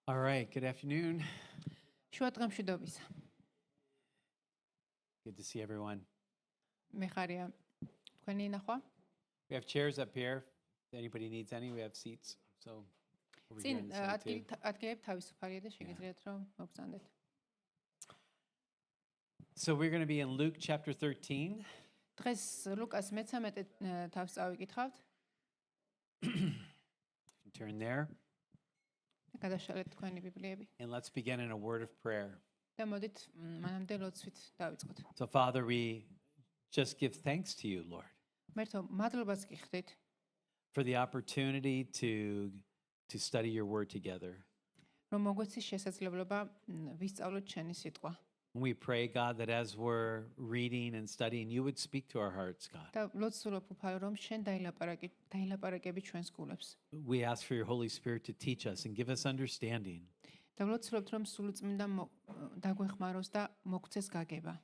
All right, good afternoon. შუა დღემშვიდობისა. Good to see everyone. მე ხარია თქვენი ნახვა. We have chairs up here. If anybody needs any, we have seats. So over here on წინ the side too. ადგილები თავისუფალია და შეგიძლიათ რომ მოგწანდეთ. So we're going to be in Luke chapter 13. დღეს ლუკას მე-13 თავს წავიკითხავთ. Turn there გადაშალეთ თქვენი ბიბლიები and let's begin in a word of prayer. და მოდით მანამდე ლოცვით დავიწყოთ. So Father, we just give thanks to you, Lord, მერთო მადლობას გიხდით for the opportunity to study your word together. რომ მოგვეცის შესაძლებლობა ვისწავლოთ შენი სიტყვა. And we pray, God, that as we're reading and studying, you would speak to our hearts, God. და ლოცულობ უფალო რომ შენ დაილაპარაკები ჩვენს გულებს. We ask for your Holy Spirit to teach us and give us understanding. და ლოცულობთ რომ სულწმინდა დაგვეხმაროს და მოგცეს გაგება.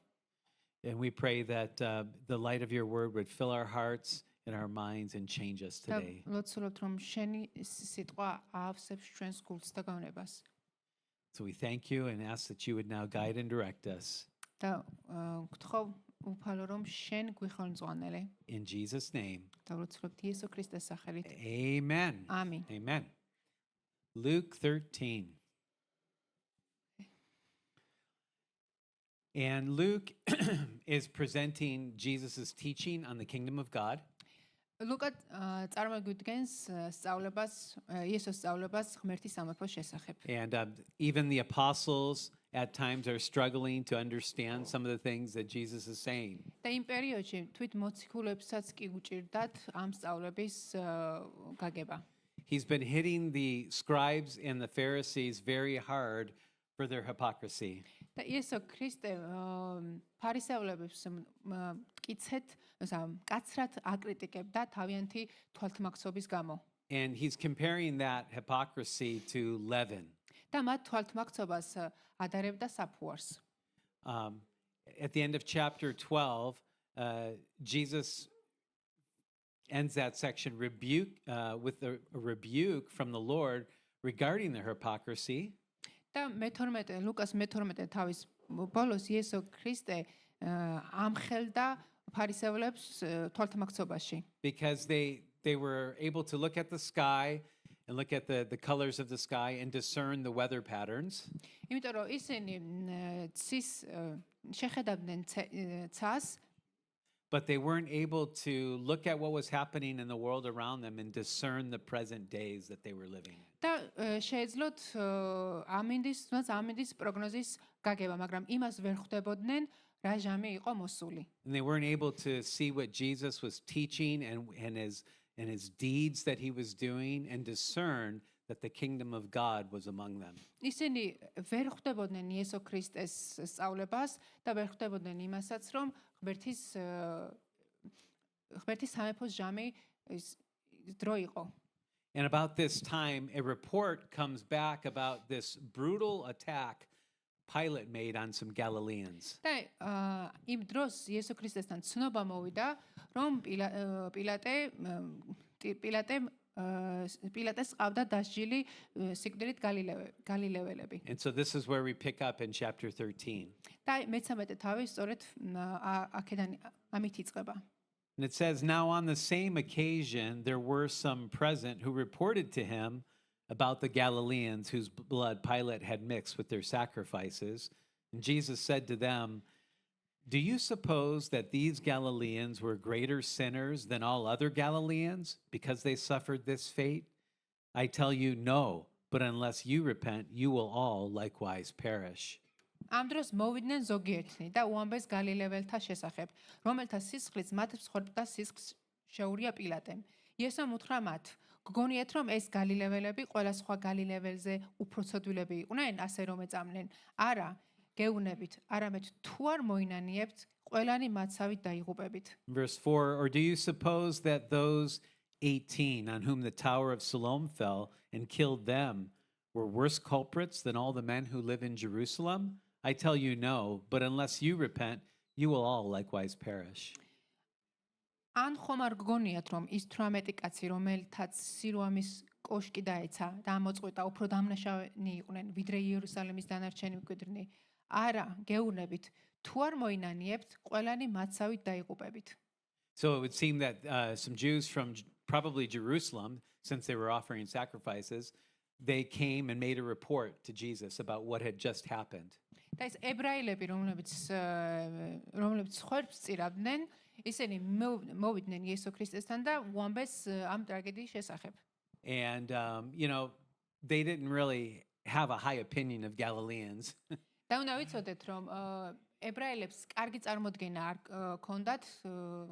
And we pray that the light of your word would fill our hearts and our minds and change us და today. ლოცულობთ რომ შენი სიტყვა აავსებს ჩვენს გულს და გავნებას. So we thank you and ask that you would now guide and direct us. და გთხოვ უფალო რომ შენ გვიხელმძღვანელე. In Jesus' name, და ვლოცულობთ იესო ქრისტეს სახელით. amen. Amen. Amen. Luke 13. And Luke is presenting Jesus' teaching on the kingdom of God. ლუკა წარმოგვიდგენს სწავლებას, იესოს სწავლებას ღმერთის სამეფოს შესახებ. And even the apostles at times are struggling to understand some of the things that Jesus is saying. და იმ პერიოდში თვით მოციქულებსაც კი უჭირდათ ამ სწავლების გაგება. He's been hitting the scribes and the Pharisees very hard for their hypocrisy. და იესო ქრისტე ფარისევლებს მტკიცეთ, კაცრად აკრიტიკებდა თავიანთი თვალთმაქცობის გამო. And he's comparing that hypocrisy to leaven. და მათ თვალთმაქცობას ადარებდა საფუარს. At the end of chapter 12, Jesus ends that section with a rebuke from the Lord regarding their hypocrisy. და ლუკას მე-12 თავის ბოლოს იესო ქრისტე ამხელდა ფარისევლებს თვალთმაქცობაში. Because they were able to look at the sky and look at the colors of the sky and discern the weather patterns. იმიტომ რომ ისინი ცის შეხედავდნენ ცას, But they weren't able to look at what was happening in the world around them and discern the present days that they were living in. და შეეძლოთ ამინდის პროგნოზის გაგება, მაგრამ იმას ვერ ხვდებოდნენ, რა ჟამი იყო მოსული. And they weren't able to see what Jesus was teaching and his deeds that he was doing and discern that the kingdom of God was among them. ისინი ვერ ხვდებოდნენ იესო ქრისტეს სწავლებას და ვერ ხვდებოდნენ იმასაც, რომ ღმერთის სამეფოს ჟამი დრო იყო. And about this time, a report comes back about this brutal attack Pilate made on some Galileans. და იმ დროს იესო ქრისტესთან ცნობა მოვიდა, რომ პილატეს ყავდა დასჯილი სიკვდილით გალილეველები. And so this is where we pick up in chapter 13. და მე-13 თავი სწორედ აქედან ამით იწყება. And it says, now on the same occasion, there were some present who reported to him about the Galileans whose blood Pilate had mixed with their sacrifices. And Jesus said to them, do you suppose that these Galileans were greater sinners than all other Galileans because they suffered this fate? I tell you, no, but unless you repent, you will all likewise perish. ამ დროს მოვიდნენ ზოგიერთნი და უამბეს გალილეველთა შესახებ, რომელთა სისხლიც მათ მსხვერპლთა სისხლს შეურია პილატემ. იესომ უთხრა მათ, გგონიათ რომ ეს გალილეველები ყველა სხვა გალილეველზე უფროცოდვილები იყვნენ, ასე რომ ეწამნენ? არა, გეუბნებით, არამედ თუ არ მოინანიებთ, ყველანი მათსავით დაიღუპებით. Verse 4, or do you suppose that those 18 on whom the Tower of Siloam fell and killed them were worse culprits than all the men who live in Jerusalem? I tell you no, but unless you repent, you will all likewise perish. ან ხომ არ გგონიათ რომ ის 18 კაცი, რომელთაც სილოამის კოშკი დაეცა და ამოწყვეტა, უფრო დამნაშავენი იყვნენ, ვიდრე იერუსალიმის დანარჩენი მკვიდრნი. არა, გეუბნებით, თუ არ მოინანიებთ, ყველანი მათსავით დაიღუპებით. So it would seem that some Jews from probably Jerusalem, since they were offering sacrifices, they came and made a report to Jesus about what had just happened. და ეს ებრაელები, რომლებიც ხორბს წირავდნენ, ისინი მოვიდნენ იესო ქრისტესთან და უამბეს ამ ტრაგედიის შესახებ. And, they didn't really have a high opinion of Galileans. და უნდა ვიცოდეთ, რომ ებრაელებს კარგი წარმოდგენა არ ქონდათ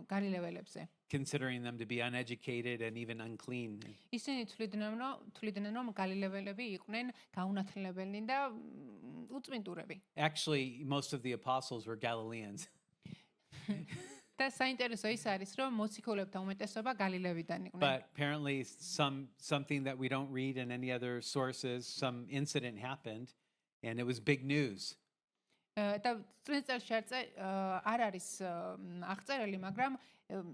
გალილეველებზე. Considering them to be uneducated and even unclean. ისინი თვლიდნენ, რომ გალილეველები იყვნენ გაუნათლებელნი და უწმინდურები. Actually, most of the apostles were Galileans. და საინტერესო ის არის, რომ მოციქულებთა უმეტესობა გალილევიდან იყვნენ. But apparently something that we don't read in any other sources, some incident happened and it was big news. და წინწელში არ არის აღწერილი, მაგრამ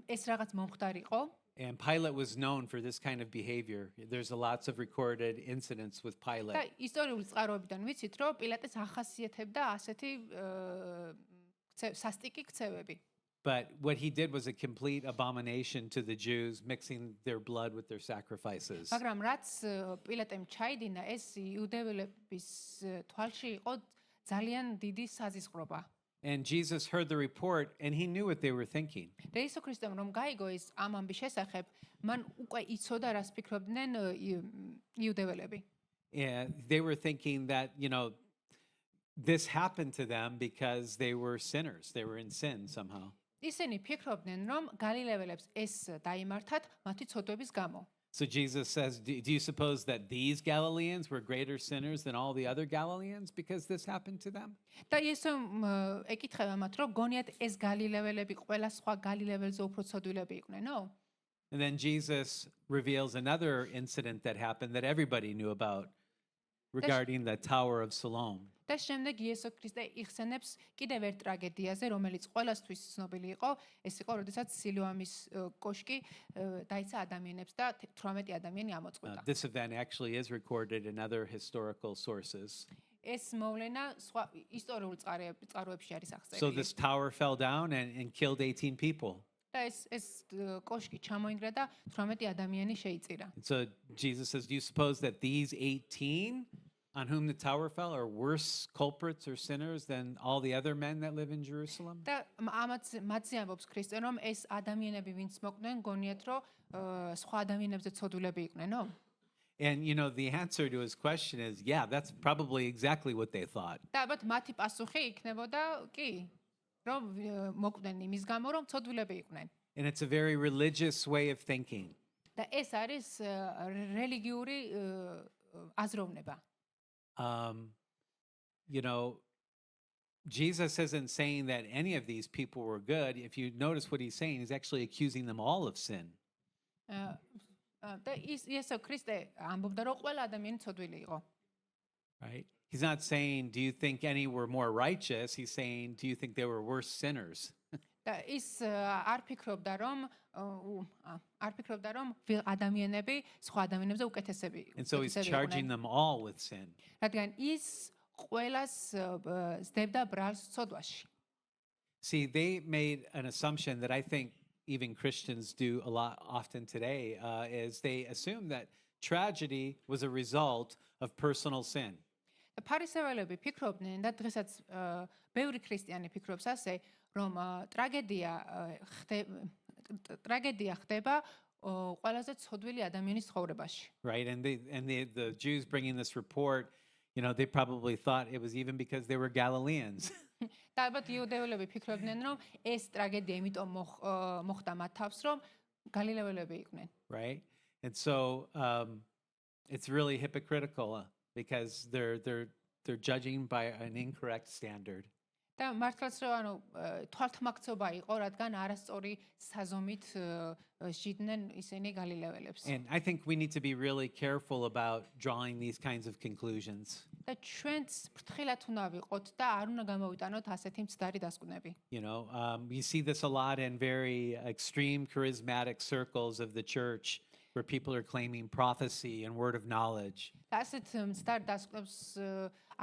ეს რაღაც მომხდარიყო. And Pilate was known for this kind of behavior. There's lots of recorded incidents with და Pilate. ისტორიული წყაროებიდან ვიცით, რომ პილატეს ახასიათებდა ასეთი სასტიკი ქცევები. But what he did was a complete abomination to the Jews, mixing their blood with their sacrifices. მაგრამ რაც პილატემ ჩაიდინა, ეს იუდეველების თვალში იყო ძალიან დიდი საზისყრობა. And Jesus heard the report and he knew what they were thinking. და იესო ქრისტემ რომ გაიგო ეს ამ ამბის შესახებ, მან უკვე იცოდა რას ფიქრობდნენ იუდეველები. And they were thinking that, this happened to them because they were sinners. They were in sin somehow. ისინი ფიქრობდნენ, რომ გალილეველებს ეს დაიმართათ მათი ცოდვების გამო. So Jesus says, do you suppose that these Galileans were greater sinners than all the other Galileans because this happened to them? და იესომ ეკითხება მათ, რომ გონიათ ეს გალილეველები ყველა სხვა გალილეველზე უფრო ცოდვილები იყვნენ, no? And then Jesus reveals another incident that happened that everybody knew about regarding the Tower of Siloam. და შემდეგ იესო ქრისტე იხსენებს კიდევ ერთ ტრაგედიაზე, რომელიც ყველასთვის ცნობილი იყო, ეს იყო, როდესაც სილოამის კოშკი დაიცა ადამიანებს და 18 ადამიანი ამოწყვეტა. This event actually is recorded in other historical sources. ეს მოვლენა სხვა ისტორიულ წყაროებში არის So აღწერილი. this tower fell down and killed 18 people. და ეს კოშკი ჩამოინგრა და 18 ადამიანი შეიწირა. And so Jesus says, do you suppose that these 18 on whom the tower fell are worse culprits or sinners than all the other men that live in Jerusalem? და მათზე ამბობს ქრისტე, რომ ეს ადამიანები, ვინც მოკვდნენ, გონიათ, რომ სხვა ადამიანებზე ცოდვილები იყვნენ, no? And the answer to his question is, yeah, that's probably exactly what they thought. და ალბათ მათი პასუხი იქნებოდა, კი, რომ მოკვდნენ იმის გამო, რომ ცოდვილები იყვნენ. And it's a very religious way of thinking. და ეს არის რელიგიური აზროვნება. Jesus isn't saying that any of these people were good. If you notice what he's saying, he's actually accusing them all of sin. და იესო ქრისტე ამბობდა, რომ ყველა ადამიანი ცოდვილი იყო. Right? He's not saying, do you think any were more righteous? He's saying, do you think they were worse sinners? და ის არ ფიქრობდა, რომ ადამიანები სხვა ადამიანებზე უკეთესები იყვნენ. And so he's charging them all with sin. რადგან ის ყველას ზდებდა ბრალს ცოდვაში. See, they made an assumption that I think even Christians do a lot often today, is they assume that tragedy was a result of personal sin. ფარისეველები ფიქრობდნენ და დღესაც ბევრი ქრისტიანი ფიქრობს ასე, რომ ტრაგედია ხდება ყველაზე ცოდვილი ადამიანის ცხოვრებაში. Right? And the Jews bringing this report, they probably thought it was even because they were Galileans. და ალბათ იუდეველები ფიქრობდნენ, რომ ეს ტრაგედია იმიტომ მოხდა მათ თავს, რომ გალილეველები იყვნენ. Right? And so it's really hypocritical because they're judging by an incorrect standard. და მართლაც რომ თვალთმაქცობა იყო, რადგან არასწორი საზომით ჟიდნენ ისინი გალილეველებს. And I think we need to be really careful about drawing these kinds of conclusions. და ჩვენც ფრთხილად უნდა ვიყოთ და არ უნდა გამოვიტანოთ ასეთი მცდარი დასკვნები. You see this a lot in very extreme charismatic circles of the church where people are claiming prophecy and word of knowledge. და ასეთ მცდარ დასკვნებს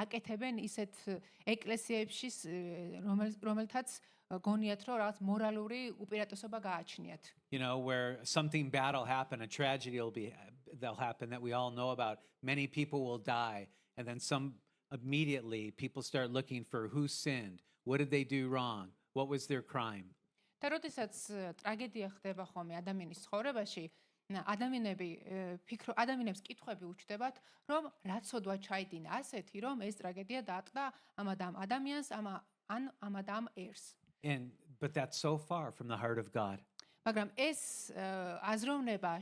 აკეთებენ ისეთ ეკლესიებში, რომელთაც გონიათ, რომ რაღაც მორალური უპირატესობა გააჩნიათ. You know, where something bad will happen, a tragedy they'll happen that we all know about. Many people will die, and then immediately people start looking for who sinned, what did they do wrong, what was their crime. და როდესაც ტრაგედია ხდება ხოლმე ადამიანის ცხოვრებაში, ადამიანებს კითხვები უჩნდებათ, რომ რაც ოდვა ჩაიდინა ასეთი, რომ ეს ტრაგედია დაატყდა ამ ადამიანს, ან ამ ადამ ერს. But that's so far from the heart of God. მაგრამ ეს აზროვნება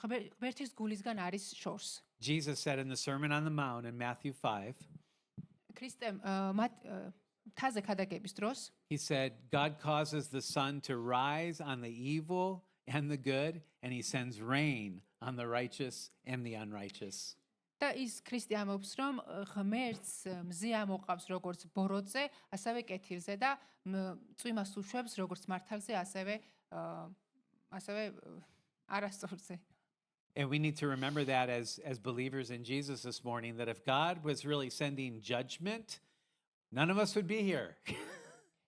ღმერთის გულისგან არის შორს. Jesus said in the Sermon on the Mount in Matthew 5, ქრისტემ თაზე ქადაგების დროს he said, God causes the sun to rise on the evil and the good, and he sends rain on the righteous and the unrighteous. და ის ქრისტე ამბობს, რომ ღმერთს მზე ამოყავს როგორც ბოროტზე, ასევე კეთილზე და წვიმას უშვებს როგორც მართალზე, ასევე არასწორზე. And we need to remember that as believers in Jesus this morning, that if God was really sending judgment, none of us would be here.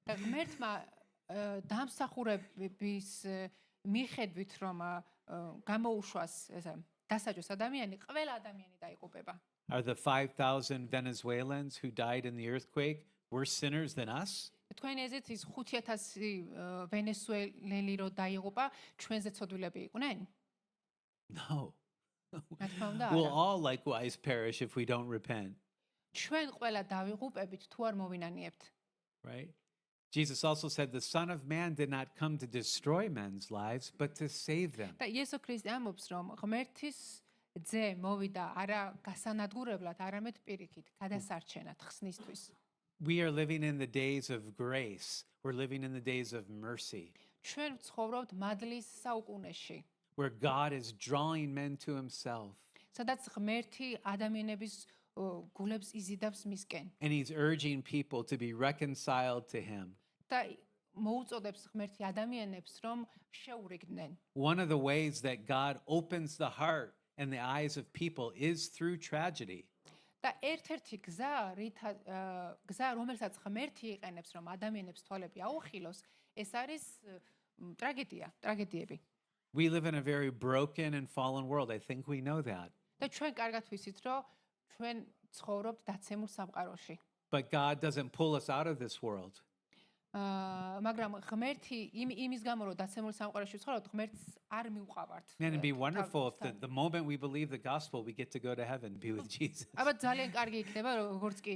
და ღმერთმა დამსახურების მიხედვით, რომ გამოუშვას დასაჯოს ადამიანი, ყველა ადამიანი დაიღუპება. Are the 5,000 Venezuelans who died in the earthquake worse sinners than us? თქვენი ეზით ის 5,000 ვენესუელელი რო დაიღუპა, ჩვენზე ცოდვილები იყვნენ? No. რა თქმა უნდა, We'll არა. all likewise perish if we don't repent, ჩვენ ყველა დავიღუპებით თუ არ მოვინანიებთ. right? Jesus also said the Son of Man did not come to destroy men's lives, but to save them. და იესო ქრისტე ამბობს, რომ ღმერთის ძე მოვიდა არა გასანადგურებლად, არამედ პირიქით, გადასარჩენად, ხსნისთვის. We are living in the days of grace. We're living in the days of mercy, ჩვენ ვცხოვრობთ მადლის საუკუნეში, where God is drawing men to himself. სადაც ღმერთი ადამიანების გულებს იზიდავს მისკენ. And he's urging people to be reconciled to him. და მოუწოდებს ღმერთი ადამიანებს, რომ შეურიგდნენ. One of the ways that God opens the heart and the eyes of people is through tragedy. და ერთ-ერთი გზა, რომელსაც ღმერთი იყენებს, რომ ადამიანებს თვალები აუხილოს, ეს არის ტრაგედიები. We live in a very broken and fallen world. I think we know that. და ჩვენ კარგად ვიცით, რომ ჩვენ ცხოვრობთ დაცემულ სამყაროში. But God doesn't pull us out of this world. მაგრამ ღმერთი იმის გამო, რომ დაცემულ სამყაროში ვცხოვრობთ, ღმერთს არ მივყავართ. Man, it'd be wonderful if the moment we believe the gospel, we get to go to heaven, be with Jesus. აბა ძალიან კარგი იქნება, როგორც კი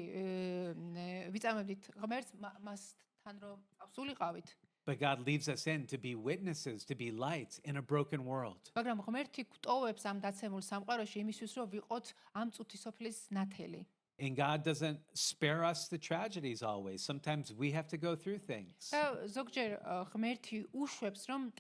ვიწამებდით ღმერთს, მასთან რომ ავსულიყავით. But God leaves us in to be witnesses, to be lights in a broken world. მაგრამ ღმერთი გვტოვებს ამ დაცემულ სამყაროში იმისთვის, რომ ვიყოთ ამ წუთისოფლის ნათელი. And God doesn't spare us the tragedies always. Sometimes we have to go through things. და ზოგჯერ ღმერთი უშვებს, რომ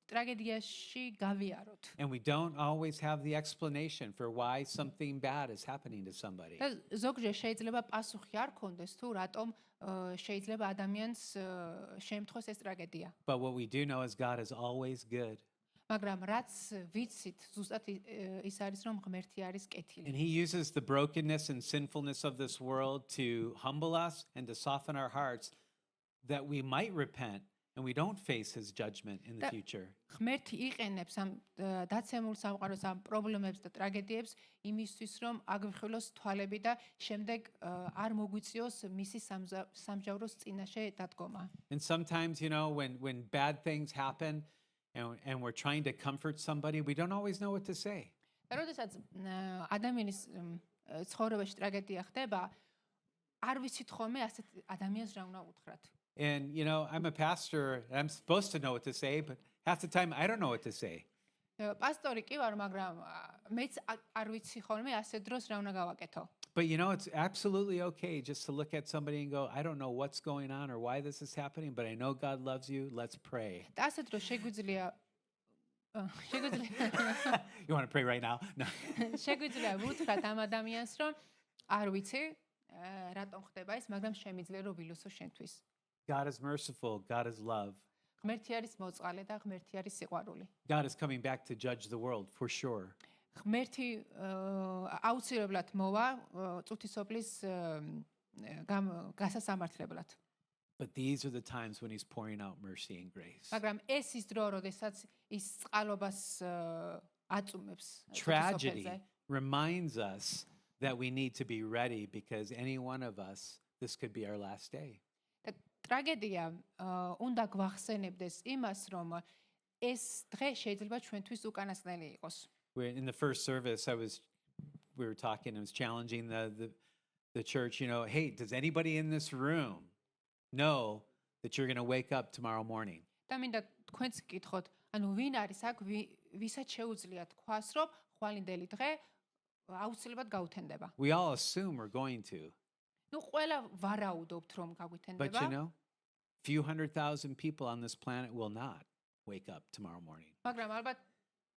ტრაგედიაში გავიაროთ. And we don't always have the explanation for why something bad is happening to somebody. და ზოგჯერ შეიძლება პასუხი არ ქონდეს, თუ რატომ შეიძლება ადამიანს შემთხვევას ეს ტრაგედია. But what we do know is God is always good. მაგრამ რაც ვიცით, ზუსტად ის არის, რომ ღმერთი არის კეთილი. And he uses the brokenness and sinfulness of this world to humble us and to soften our hearts that we might repent and we don't face his judgment in the future. ღმერთი იყენებს ამ დაცემულ სამყაროს ამ პრობლემებს და ტრაგედიებს იმისთვის, რომ აგვიხილოს თვალები და შემდეგ არ მოგვიწიოს მისი სამჟავროს წინაშე დადგომა. And sometimes, you know, when bad things happen and we're trying to comfort somebody, we don't always know what to say. და როდესაც ადამიანის ცხოვრებაში ტრაგედია ხდება, არ ვიცით ხოლმე ასეთ ადამიანს რა უნდა უთხრათ. And, you know, I'm a pastor, and I'm supposed to know what to say, but half the time I don't know what to say. პასტორი კი ვარ, მაგრამ მეც არ ვიცი ხოლმე ასეთ დროს რა უნდა გავაკეთო. But, you know, it's absolutely okay just to look at somebody and go, I don't know what's going on or why this is happening, but I know God loves you. Let's pray. და ასეთ დროს შეგვიძლია You want to pray right now? No. შეგვიძლია ვუთხრათ ამ ადამიანს, რომ არ ვიცი რატომ ხდება ეს, მაგრამ შემიძლია რომ ვილოსო შენთვის. God is merciful. God is love. ღმერთი არის მოწყალე და ღმერთი არის სიყვარული. God is coming back to judge the world for sure. ღმერთი აუცილებლად მოვა წუთისოფლის გასასამართლებლად. But these are the times when he's pouring out mercy and grace. მაგრამ ეს ის დრო, როდესაც ის წყალობას აწუმებს Tragedy წუთისოფელზე. reminds us that we need to be ready because any one of us, this could be our last day. და ტრაგედია უნდა გვახსენებდეს იმას, რომ ეს დღე შეიძლება ჩვენთვის უკანასკნელი იყოს. In the first service, we were talking, I was challenging the church, hey, does anybody in this room know that you're going to wake up tomorrow morning? და მინდა თქვენც გკითხოთ, ანუ ვინ არის აქ, ვისაც შეუძლია თქვას, რომ ხვალინდელი დღე აუცილებლად გაუთენდება. We all assume we're going to. ნუ ყველა ვარაუდობთ, რომ But გაგვითენდება. few 100,000 people on this planet will not wake up tomorrow morning. მაგრამ ალბათ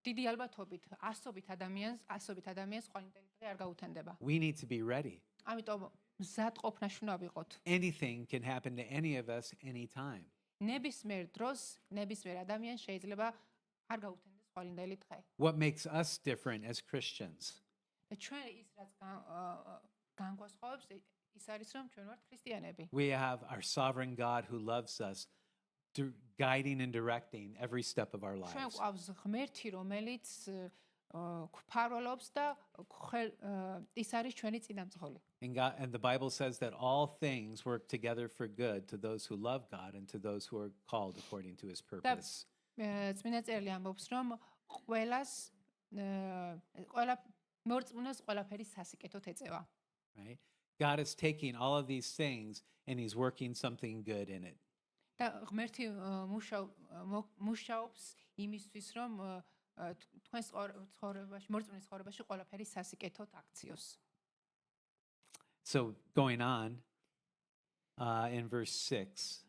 დიდი ალბათობით ასობით ადამიანს ხვალინდელი დღე არ გაუთენდება. We need to be ready. ამიტომ მზად ყოფნაში უნდა ვიყოთ. Anything can happen to any of us anytime. ნებისმიერ დროს, ნებისმიერ ადამიანს შეიძლება არ გაუთენდეს ხვალინდელი დღე. What makes us different as Christians? და ჩვენ ის რაც განგვასხვავებს, ის არის რომ ჩვენ ვართ ქრისტიანები. We have our sovereign God who loves us, guiding and directing every step of our ჩვენ lives. გვყავს ღმერთი, რომელიც გვფარველობს და ის არის ჩვენი წინამძღოლი. And the Bible says that all things work together for good to those who love God and to those who are called according to his purpose. წმინდა წერილი ამბობს, რომ ყველა მორწმუნეს ყველაფერი სასიკეთოდ ეწევა. Right? God is taking all of these things and he's working something good in it. და ღმერთი მუშაობს იმისთვის, რომ თქვენს ცხოვრებაში, მორწმუნის ცხოვრებაში ყველაფერი სასიკეთოდ აქციოს. So going on in verse 6.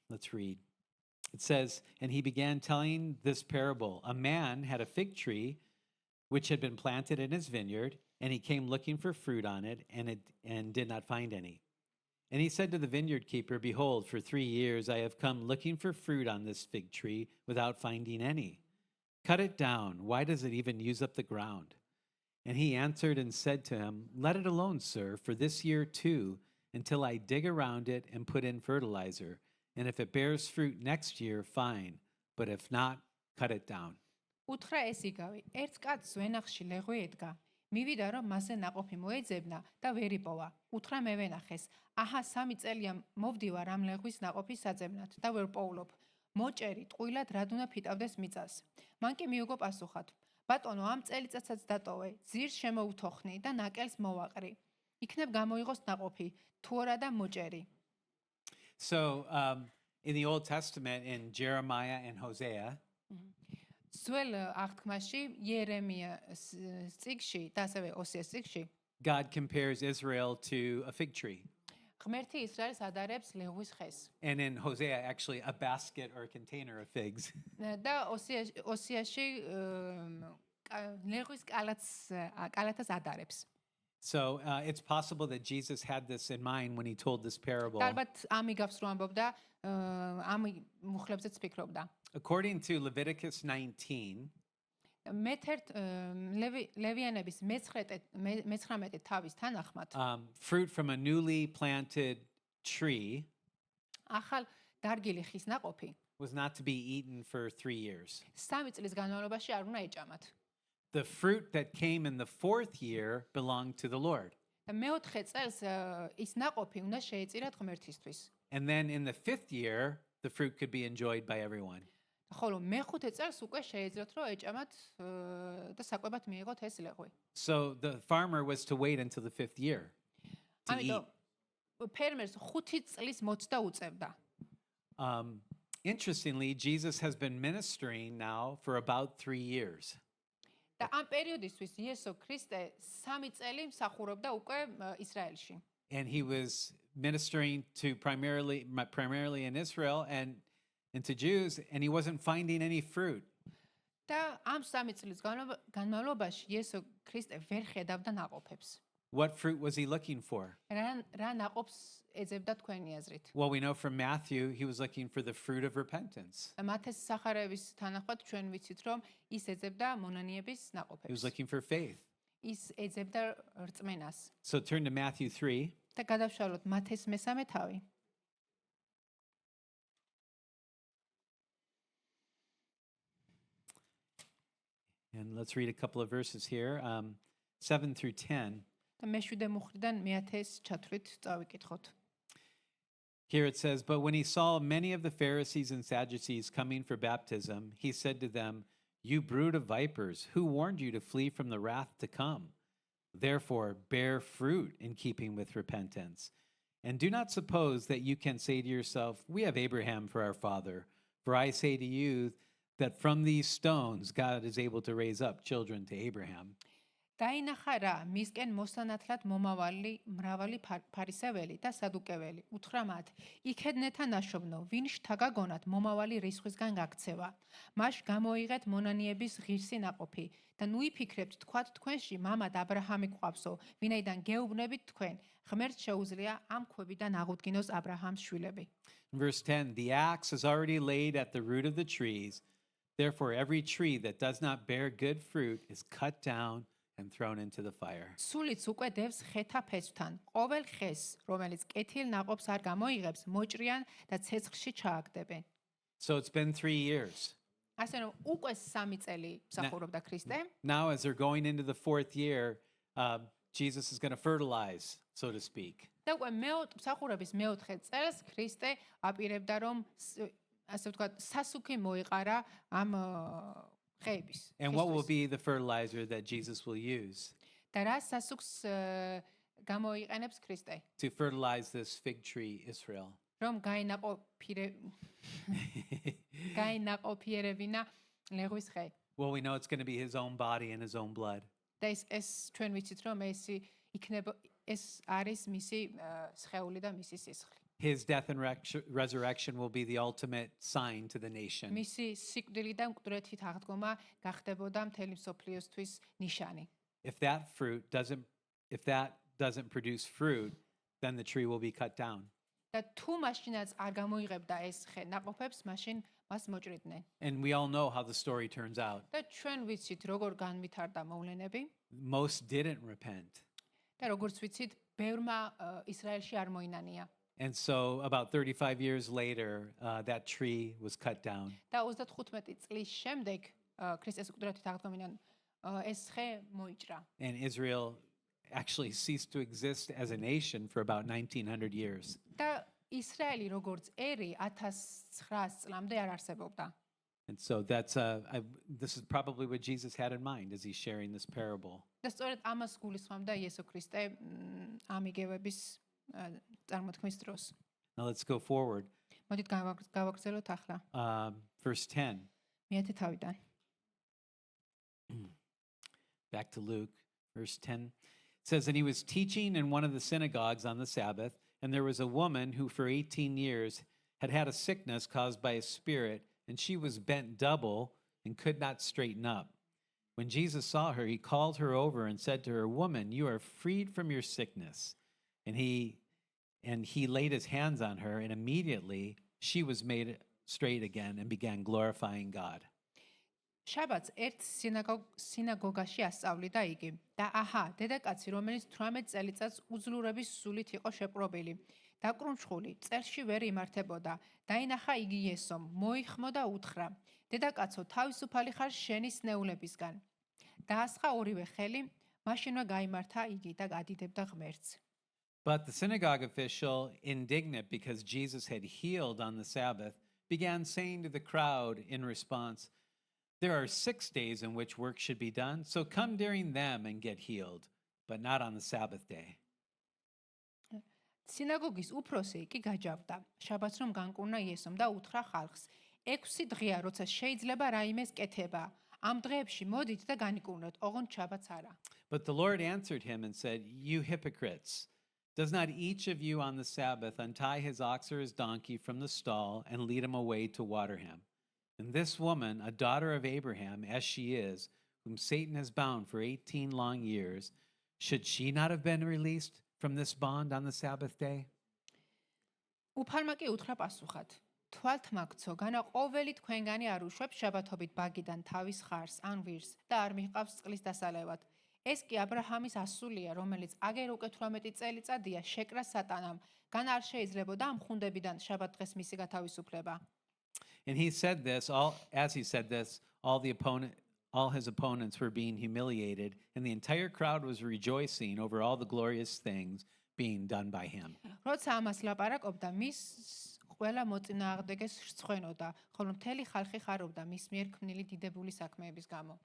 Let's read. It says, and he began telling this parable. A man had a fig tree which had been planted in his vineyard, and he came looking for fruit on it and did not find any. And he said to the vineyard keeper, behold, for 3 years I have come looking for fruit on this fig tree without finding any. Cut it down. Why does it even use up the ground? And he answered and said to him, let it alone, sir, for this year too, until I dig around it and put in fertilizer. And if it bears fruit next year, fine. But if not, cut it down. უთხრა ეს იგავი, ერთ კაცს ვენახში ლეღვი ედგა. მივიდა რომ მასზე ნაყოფი მოეძებნა და ვერ იპოვა. უთხრა მე ვენახეს, აჰა 3 წელია მოვდივარ ამ ლეღვის ნაყოფის საძებნად და ვერ პოულობ. მოჭერი ტყუილად რად უნდა ფიტავდეს მიწას. მან კი მიუგო პასუხად. ბატონო, ამ წელიწადსაც დატოვე, ძირს შემოუთოხნი და ნაკელს მოვაყრი. იქნებ გამოიღოს ნაყოფი, თუ არა და მოჭერი. So in the Old Testament, in Jeremiah and Hosea, ძველ აღთქმაში, იერემიას წიგნში და ასევე ოსიას წიგნში, God compares Israel to a fig tree. ღმერთი ისრაელს ადარებს ლეღვის ხეს. And in Hosea, actually, a basket or a container of figs. და ოსიაში ლეღვის კალათას ადარებს. So it's possible that Jesus had this in mind when he told this parable. ალბათ ამიგავს რომ ამბობდა, ამ მუხლებზეც ფიქრობდა. According to Leviticus 19, ლევიანების 19 თავის თანახმად, fruit from a newly planted tree ახალ დარგილი ხის ნაყოფი was not to be eaten for 3 years. 3 წლის განმავლობაში არ უნდა ეჭამათ. The fruit that came in the 4th year belonged to the Lord. და მეოთხე წელს ის ნაყოფი უნდა შეეწირათ ღმერთისთვის. And then in the 5th year, the fruit could be enjoyed by everyone. ხოლო მეხუთე წელს უკვე შეეძლოთ რომ ეჭამათ და საკვებად მიიღოთ ეს ლეღვი. So the farmer was to wait until the 5th year to eat. ამიტომ ფერმერს 5 წლის მოცდა უწევდა. Interestingly, Jesus has been ministering now for about 3 years. და ამ პერიოდისთვის იესო ქრისტე 3 წელი მსახურობდა უკვე ისრაელში. And he was ministering to primarily in Israel and to Jews, and he wasn't finding any fruit. და ამ 3 წლის განმავლობაში იესო ქრისტე ვერ ხედავდა ნაყოფებს. What fruit was he looking for? რა ნაყოფს ეძებდა თქვენი აზრით? Well, we know from Matthew he was looking for the fruit of repentance. მათეს სახარების თანახმად ჩვენ ვიცით, რომ ის ეძებდა მონანიების He was ნაყოფებს. looking for faith. ის ეძებდა რწმენას. So turn to Matthew 3. და გადავშალოთ მათეს მესამე თავი. And let's read a couple of verses here, 7 through 10. და მეშვიდე მუხრიდან მეათეს ჩათვლით წავიკითხოთ. Here it says, But when he saw many of the Pharisees and Sadducees coming for baptism, he said to them, You brood of vipers, who warned you to flee from the wrath to come? Therefore, bear fruit in keeping with repentance. And do not suppose that you can say to yourself, We have Abraham for our father. For I say to you that from these stones God is able to raise up children to Abraham. დაინახა რა მისკენ მოსანათლად მომავალი მრავალი ფარისეველი და სადუკეველი. უთხრა მათ, იქედნეთა ნაშოვნო, ვინ შთაგაგონათ მომავალი რისხვისგან გაქცევა. მას გამოიღეთ მონანიების ღირსი ნაყოფი და ნუ იფიქრებთ თქვათ თქვენში მამად აბრაჰამი გვყავსო, ვინაიდან გეუბნებით თქვენ, ღმერთს შეუძლია ამ ქვებიდან აღუდგინოს აბრაჰამს შვილები. Verse 10, The axe is already laid at the root of the trees. Therefore, every tree that does not bear good fruit is cut down and thrown into the fire. სულიც უკვე დევს ხეთა ფესვთან. ყოველ ხეს, რომელიც კეთილ ნაყოფს არ გამოიღებს, მოჭრიან და ცეცხლში ჩააგდებენ. So it's been 3 years. ასე რომ უკვე 3 წელი მსახურობდა ქრისტე. Now, as they're going into the 4th year, Jesus is going to fertilize, so to speak. და უკვე მსახურების მეოთხე წელს ქრისტე აპირებდა რომ ასე ვთქვათ სასუქი მოიყარა ამ ხეების. And what will be the fertilizer that Jesus will use და რა სასუქს გამოიყენებს ქრისტე? to fertilize this fig tree, Israel? რომ გაინაყოფიერებინა ლეღვის ხე. Well, we know it's going to be his own body and his own blood. და ეს ჩვენ ვიცით რომ ეს არის მისი სხეული და მისი სისხლი. His death and resurrection will be the ultimate sign to the nation. მისი სიკვდილი და მკვდრეთით აღდგომა გახდებოდა მთელი მსოფლიოსთვის ნიშანი. If that doesn't produce fruit, then the tree will be cut down. და თუ მაშინაც არ გამოიღებდა ეს ხე ნაყოფებს, მაშინ მას მოჭრიდნენ. And we all know how the story turns out. და ჩვენ ვიცით როგორ განვითარდა მოვლენები Most didn't repent. და როგორც ვიცით, ბევრმა ისრაელში არ მოინანია. And so about 35 years later, that tree was cut down. და 35 წლის შემდეგ ქრისტეს მკვდრეთით აღდგომიდან ეს ხე მოიჭრა. And Israel actually ceased to exist as a nation for about 1900 years. და ისრაელი როგორც ერი 1900 წლამდე არ არსებობდა. And so this is probably what Jesus had in mind as he's sharing this parable. და სწორედ ამას გულისხმობდა იესო ქრისტე ამიგევების წარმოთქმის დროს. Now let's go forward. მოდით გავაგრძელოთ ახლა. Verse 10. მეათე თავიდან. Back to Luke, verse 10. It says, And he was teaching in one of the synagogues on the Sabbath, and there was a woman who for 18 years had had a sickness caused by a spirit, and she was bent double and could not straighten up. When Jesus saw her, he called her over and said to her, Woman, you are freed from your sickness. And he laid his hands on her, and immediately she was made straight again and began glorifying God. შაბათს ერთ სინაგოგაში ასწავლიდა იგი და აჰა, დედაკაცი, რომელიც 18 წელიწადს უძლურების სულით იყო შეპყრობილი, დაკრუნჩხული, წელში ვერ იმართებოდა. დაინახა იგი იესომ, მოიხმო და უთხრა: დედაკაცო, თავისუფალი ხარ შენი სნეულებისგან. დაასხა ორივე ხელი, მაშინვე გაიმართა იგი და ადიდებდა ღმერთს. But the synagogue official, indignant because Jesus had healed on the Sabbath, began saying to the crowd in response, There are 6 days in which work should be done, so come during them and get healed, but not on the Sabbath day. სინაგოგის უფროსი კი გაჯავდა. შაბათს რომ განკურნა იესომ და უთხრა ხალხს: 6 დღეა, როცა შეიძლება რაიმეს კეთება. ამ დღეებში მოდით და განიკურნოთ, ოღონდ შაბათს არა. But the Lord answered him and said, You hypocrites, does not each of you on the Sabbath untie his ox or his donkey from the stall and lead him away to water him? And this woman, a daughter of Abraham, as she is, whom Satan has bound for 18 long years, should she not have been released from this bond on the Sabbath day? უფალმა კი უთხრა პასუხად. თვალთ მაგცო, განა ყოველი თქვენგანი არ უშვებს შაბათობით ბაგიდან თავის ხარს ან ვირს და არ მიჰყავს წყლის დასალევად. ეს კი აბრაჰამის ასულია, რომელიც აგერ უკვე 18 წელიწადია შეკრა სატანამ. განა არ შეიძლებოდა ამ ხუნდებიდან შაბათ დღეს მისი გათავისუფლება. And he said this, as he said this, all his opponents were being humiliated, and the entire crowd was rejoicing over all the glorious things being done by him. როცა ამას ლაპარაკობდა, მის ყველა მოწინააღმდეგეს რცხვენოდა, ხოლო მთელი ხალხი ხარობდა მის მიერ ქმნილი დიდებული საქმეების გამო.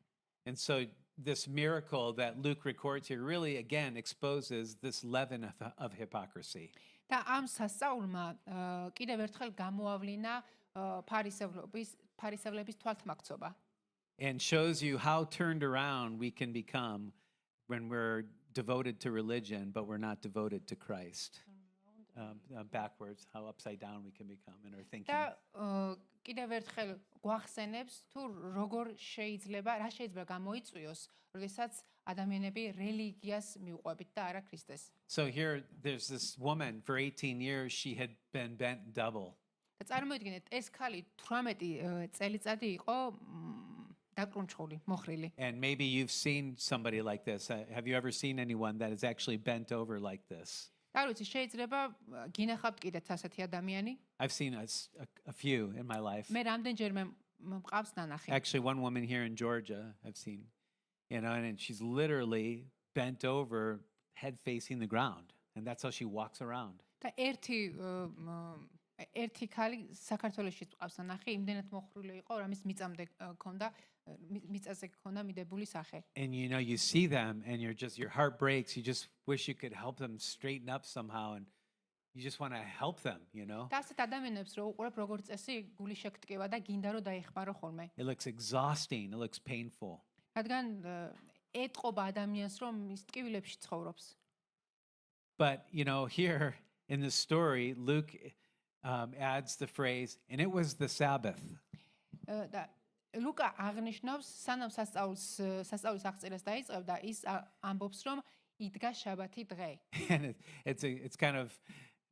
And so this miracle that Luke records here really again exposes this leaven of hypocrisy. და ამ სასწაულმა კიდევ ერთხელ გამოავლინა ფარისევლების თვალთმაქცობა. And shows you how turned around we can become when we're devoted to religion, but we're not devoted to Christ. Backwards, how upside down we can become in our thinking. და კიდევ ერთხელ გვახსენებს თუ როგორ რა შეიძლება გამოიწვიოს, როდესაც ადამიანები რელიგიას მიუყვებით და არა ქრისტეს. So here there's this woman for 18 years she had been bent double. და წარმოიდგინეთ, ეს ქალი 18 წელიწადი იყო დაკრუნჩხული, მოხრილი. And maybe you've seen somebody like this. Have you ever seen anyone that is actually bent over like this? არ ვიცი, შეიძლება გინახავთ კიდეც ასეთი ადამიანი? I've seen a few in my life. მე რამდენჯერმე მყავს ნანახი. Actually, one woman here in Georgia I've seen, and she's literally bent over, head facing the ground, and that's how she walks around. და ერთი ქალი საქართველოში მყავს ნანახი, იმდენად მოხრილი იყო, რომ ის მიწაზე ქონდა მიდებული სახე. And you see them and your heart breaks. You just wish you could help them straighten up somehow, and you just want to help them, და ასეთ ადამიანებს რო უყურებ როგორც წესი გული შეგტკივა და გინდა რომ დაეხმარო ხოლმე. It looks exhausting, it looks painful. რადგან ეტყობა ადამიანს რომ ის ტკივილებში ცხოვრობს. But here in the story Luke adds the phrase, and it was the Sabbath. და ლუკა აღნიშნავს, სანამ სასწაულის აღწერას დაიწყებდა, ის ამბობს, რომ იდგა შაბათი დღე. And it's kind of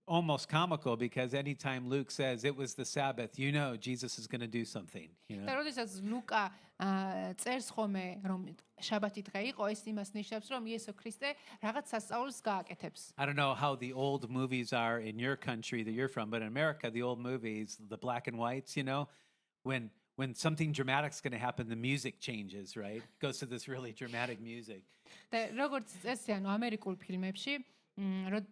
almost comical because anytime Luke says it was the Sabbath, Jesus is going to do something. და როდესაც ლუკა წერს ხოლმე, რომ შაბათი დღე იყო, ეს იმას ნიშნავს, რომ იესო ქრისტე რაღაც სასწაულს გააკეთებს. I don't know how the old movies are in your country that you're from, but in America, the old movies, the black and whites, when something dramatic is going to happen, the music changes, right? It goes to this really dramatic music. და როგორც წესი, ამერიკულ ფილმებში,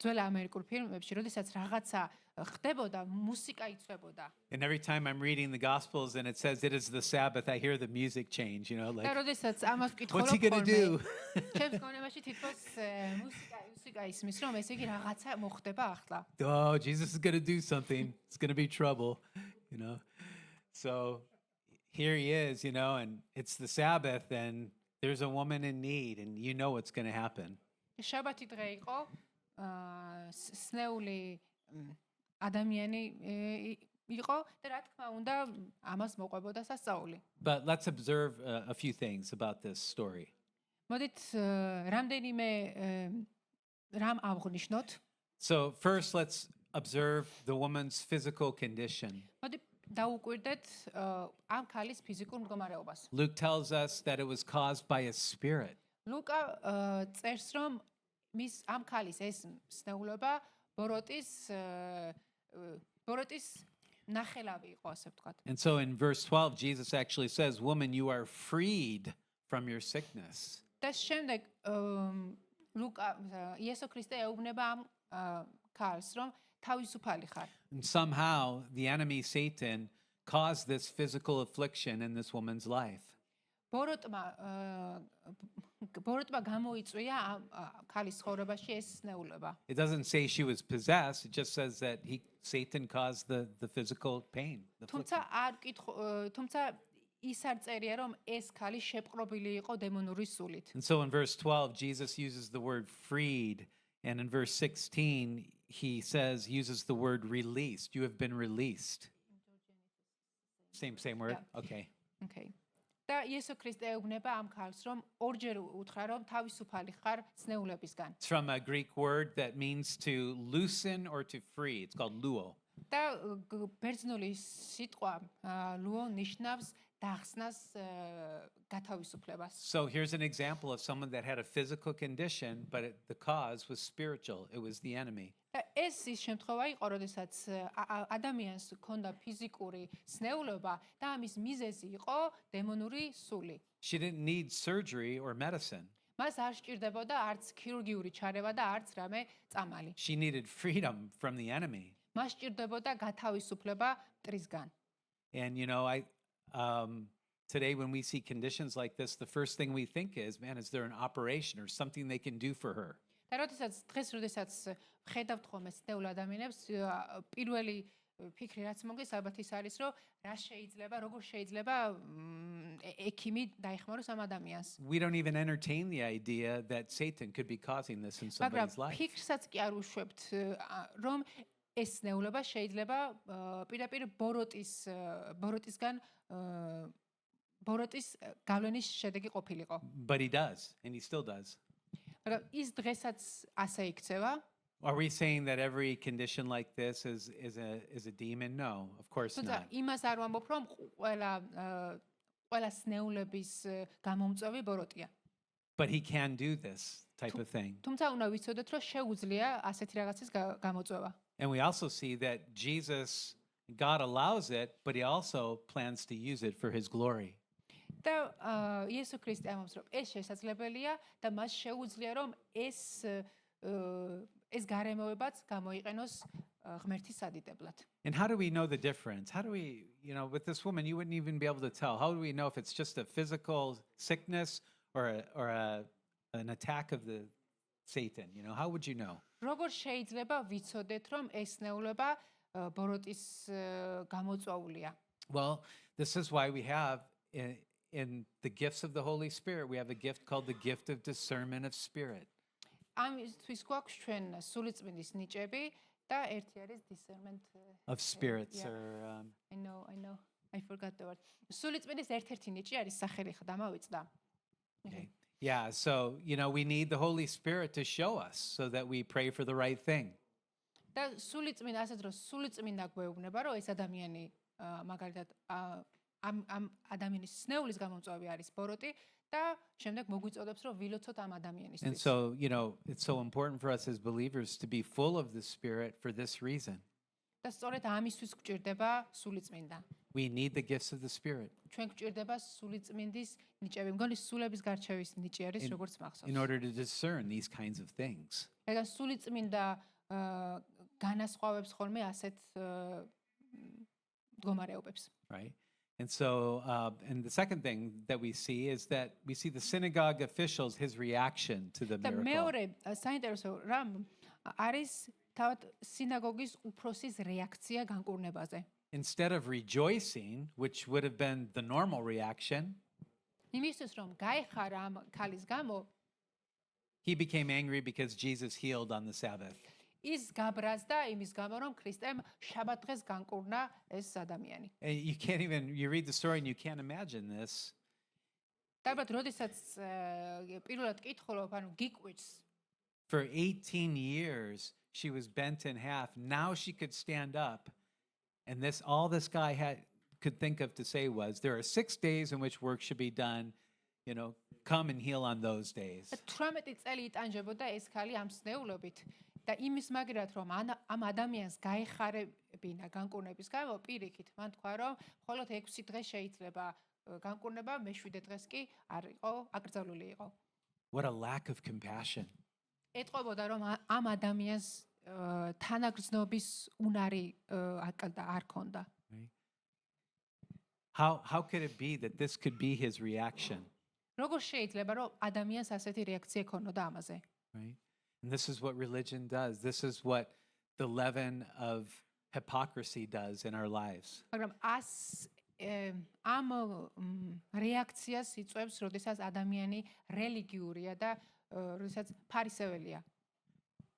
ძველ ამერიკულ ფილმებში, როდესაც რაღაცა ხდებოდა, მუსიკა იცვლებოდა. And every time I'm reading the Gospels and it says it is the Sabbath, I hear the music change, like, და როდესაც ამას ვკითხულობ, what's he going to do? ჩემს გონებაში თითქოს მუსიკა ისმის, რომ ესე იგი რაღაცა მოხდება ახლა. Oh, Jesus is going to do something. It's going to be trouble, So here he is, and it's the Sabbath and there's a woman in need and what's going to happen. შაბათი დღე იყო, სნეული ადამიანი იყო და რა თქმა უნდა ამას მოყვებოდა სასწაული. But let's observe a few things about this story. მოდით რამდენიმე რამ აღნიშნოთ. So first let's observe the woman's physical condition. მოდი დაუკვირდეთ ამ ქალის ფიზიკურ მდგომარეობას. Luke tells us that it was caused by a spirit. ლუკა წერს, რომ მის ამ ქალის ეს სნეულობა ბოროტის ნახელავი იყო, ასე ვთქვათ. And so in verse 12 Jesus actually says, "Woman, you are freed from your sickness." და შემდეგ ლუკა იესო ქრისტე ეუბნება ამ ქალს, რომ თავისუფალი ხარ. And somehow the enemy Satan caused this physical affliction in this woman's life. ბოროტმა გამოიწვია ამ ქალის ცხოვრებაში ეს სნეულობა. It doesn't say she was possessed, it just says that Satan caused the physical pain. თუმცა ის არ წერია, რომ ეს ქალი შეპყრობილი იყო დემონური სულით. And so in verse 12 Jesus uses the word freed, and in verse 16 he uses the word released. You have been released. Same word? Yeah. Okay. Okay. და იესო ქრისტე ეუბნება ამ ქალს, რომ ორჯერ უთხრა, რომ თავისუფალი ხარ ცნეულებისგან. It's from a Greek word that means to loosen or to free. It's called luo. და ბერძნული სიტყვა ლუო ნიშნავს დახსნას გათავისუფლებას. So here's an example of someone that had a physical condition, but the cause was spiritual. It was the enemy. და ეს ის შემთხვევა იყო, როდესაც ადამიანს ჰქონდა ფიზიკური სნეულობა და ამის მიზეზი იყო დემონური სული. She didn't need surgery or medicine. მას არ სჭირდებოდა არც ქირურგიული ჩარევა და არც რამე წამალი. She needed freedom from the enemy. მას სჭირდებოდა გათავისუფლება მტრისგან. And today when we see conditions like this, the first thing we think is, man, is there an operation or something they can do for her? და როდესაც ხედავთ ხოლმე ცნეულ ადამიანებს, პირველი ფიქრი რაც მოგეს ალბათ ის არის, რომ როგორ შეიძლება ექიმი დაეხმაროს ამ ადამიანს. We don't even entertain the idea that Satan could be causing this in somebody's life. ფიქრსაც კი არ უშვებთ, რომ ეს ცნეულობა შეიძლება პირდაპირ ბოროტის გავლენის შედეგი ყოფილიყო. But he does, and he still does. მაგრამ ის დღესაც ასე იქცევა. Are we saying that every condition like this is a demon? No, of course თუმცა not. იმას არ ვამბობ, რომ ყველა სნეულების გამომწვევი ბოროტია. But he can do this type of thing. თუმცა უნდა ვიცოდეთ, რომ შეუძლია ასეთი რაღაცის გამოწვევა. And we also see that God allows it, but he also plans to use it for his glory. და იესო ქრისტე ამბობს, რომ ეს შესაძლებელია და მას შეუძლია, რომ ეს გარემოებაც გამოიყენოს ღმერთის სადიდებლად. And how do we know the difference? How do we, with this woman, you wouldn't even be able to tell. How do we know if it's just a physical sickness or an attack of the Satan? How would you know? როგორ შეიძლება ვიცოდეთ, რომ ეს ნეულება ბოროტის გამოწვეულია? Well, this is why we have in the gifts of the Holy Spirit, we have a gift called the gift of discernment of spirit. ამისთვის გვაქვს ჩვენ სულიწმინდის ნიჭები და ერთი არის discernment of spirits yeah. or I know I forgot the word. სულიწმინდის ერთ-ერთი ნიჭი არის სახელი ხდა მოვიწდა. Okay. Yeah, so we need the Holy Spirit to show us so that we pray for the right thing. და სულიწმინდა ასეთ რომ სულიწმინდა გვეუბნება რომ ეს ადამიანი მაგალითად ამ ადამიანის სნეულის გამომწვევი არის ბოროტი და შემდეგ მოგვიწოდებს რომ ვილოცოთ ამ ადამიანისთვის. And so, it's so important for us as believers to be full of the Spirit for this reason. და სწორედ ამისთვის გვჭირდება სულიწმინდა. We need the gifts of the Spirit. ჩვენ გვჭირდება სულიწმინდის ნიჭები. მგონი სულების გარჩევის ნიჭი არის როგორც მახსოვს. In order to discern these kinds of things. ეგა სულიწმინდა განასხვავებს ხოლმე ასეთ მდგომარეობებს. Right? And so, and the second thing that we see is that we see the synagogue officials, his reaction to the და miracle. მეორე საინტერესო რამ არის თავად სინაგოგის უფროსის რეაქცია განკურნებაზე. Instead of rejoicing, which would have been the normal reaction, იმისთვის რომ გაეხარა ამ ქალის გამო, he became angry because Jesus healed on the Sabbath. ის გაბრაზდა იმის გამო რომ ქრისტემ შაბათ დღეს განკურნა ეს ადამიანი. And you read the story and you can't imagine this. და ალბათ როდესაც პირველად კითხულობ, ანუ გიკვირს. For 18 years, she was bent in half. Now she could stand up. And all this guy could think of to say was, there are 6 days in which work should be done. Come and heal on those days. 18 წელი იტანჯებოდა ეს ქალი ამ სნეულობით და იმის მაგერად რომ ამ ადამიანს გაეხარებინა განკურნების გამო პირიქით მან თქვა რომ მხოლოდ 6 დღე შეიძლება განკურნება, მე-7 დღეს კი არ იყო აკრძალული იყო. What a lack of compassion. ეტყობოდა რომ ამ ადამიანს თანაგრძნობის უნარი არ ქონდა. How could it be that this could be his reaction? როგორ შეიძლება რომ ადამიანს ასეთი რეაქცია ქონოდა ამაზე? Right? And this is what religion does. This is what the leaven of hypocrisy does in our lives. მაგრამ ამ რეაქციას იწვევს, როდესაც ადამიანი რელიგიურია და როდესაც ფარისეველია.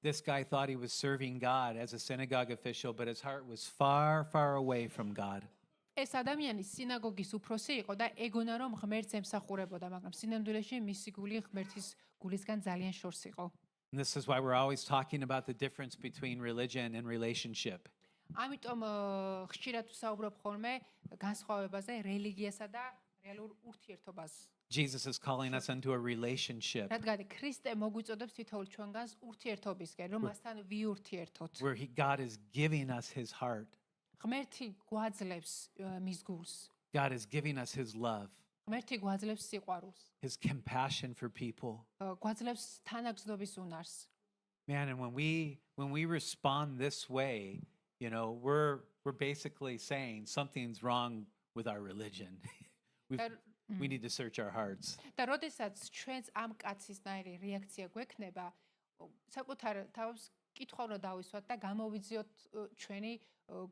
This guy thought he was serving God as a synagogue official, but his heart was far, far away from God. ეს ადამიანი სინაგოგის უფროსი იყო და ეგონა რომ ღმერთს ემსახურებოდა, მაგრამ სინამდვილეში მისი გული ღმერთის გულისგან ძალიან შორს იყო. And this is why we're always talking about the difference between religion and relationship. ამიტომ ხშირად ვსაუბრობ ხოლმე განსხვავებაზე რელიგიასა და რეალურ ურთიერთობას. Jesus is calling us into a relationship რადგან ქრისტე მოგვიწოდებს თითოეულ ჩვენგანს ურთიერთობისკენ, რომ მასთან ვიურთიერთოთ. where God is giving us his heart. ღმერთი გვაძლევს მის გულს. God is giving us his love, ღმერთი გვაძლევს სიყვარულს. his compassion for people. გვაძლევს თანაგზნობის უნარს. Man, and when we respond this way, you know, we're basically saying something's wrong with our religion. We need to search our hearts. და როდესაც ჩვენს ამ კაცისნაირი რეაქცია გვექნება, საკუთარ თავს კითხვა უნდა დავისვათ და გამოვიძიოთ ჩვენი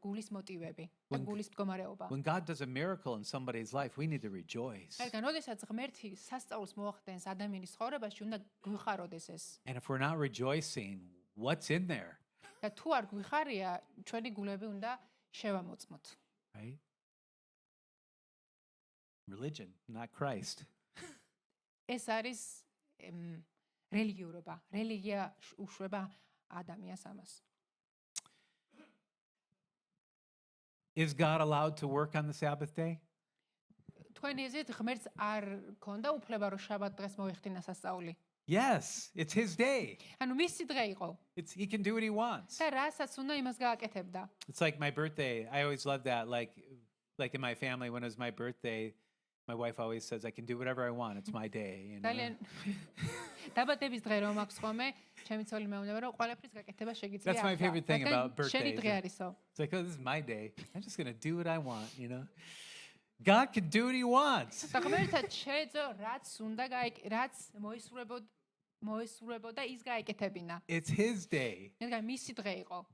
გულის მოტივები და გულის მდგომარეობა. When God does a miracle in somebody's life, we need to rejoice. რადგან როდესაც ღმერთი სასწაულს მოახდენს ადამიანის ცხოვრებაში, უნდა გვიხაროდეს ეს. And if we're not rejoicing, what's in there? და თუ არ გვიხარია, ჩვენი გულები უნდა შევამოწმოთ. Right? Religion, not Christ. ეს არის რელიგიურობა. რელიგია უშვება ადამიანს ამას. Is God allowed to work on the Sabbath day? თქვენი აზრით ღმერთს არ ქონდა უფლება რომ შაბათ დღეს მოეხდინა სასწაული? Yes, it's his day. ანუ მისი დღე იყო. He can do what he wants. და რასაც უნდა იმას გააკეთებდა. It's like my birthday. I always love that. Like in my family, when it was my birthday, my wife always says, I can do whatever I want. It's my day. You know? ძალიან დაბადების დღე რომ აქვს ხოლმე, ჩემი ცოლი მეუბნება რომ ყველაფრის გაკეთება შეგიძლია. That's my favorite thing about შენი birthdays. დღე არისო. It's like, oh, this is my day. I'm just going to do what I want, you know? God can do what he wants. და ღმერთად შეეძლო რაც უნდა რაც მოისურვებოდა ის გაეკეთებინა. It's his day. რადგან მისი დღე იყო.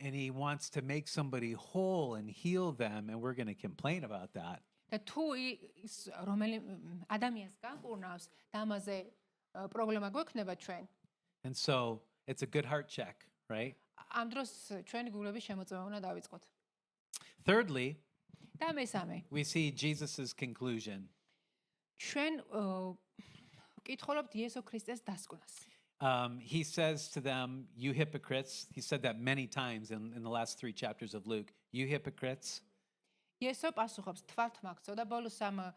And he wants to make somebody whole and heal them, and we're going to complain about that. და თუ ის რომელი ადამიანს განკურნავს და ამაზე პრობლემა გვექნება ჩვენ. And so it's a good heart check, right? ამ დროს ჩვენი გულების შემოწმება უნდა დავიწყოთ. Thirdly, და მესამე, we see Jesus' conclusion. ჩვენ ვკითხულობთ იესო ქრისტეს დასკვნას. He says to them, you hypocrites. He said that many times in the last 3 chapters of Luke. You hypocrites. იესო პასუხობს, თვალთ მაგცო და ბოლოს ამ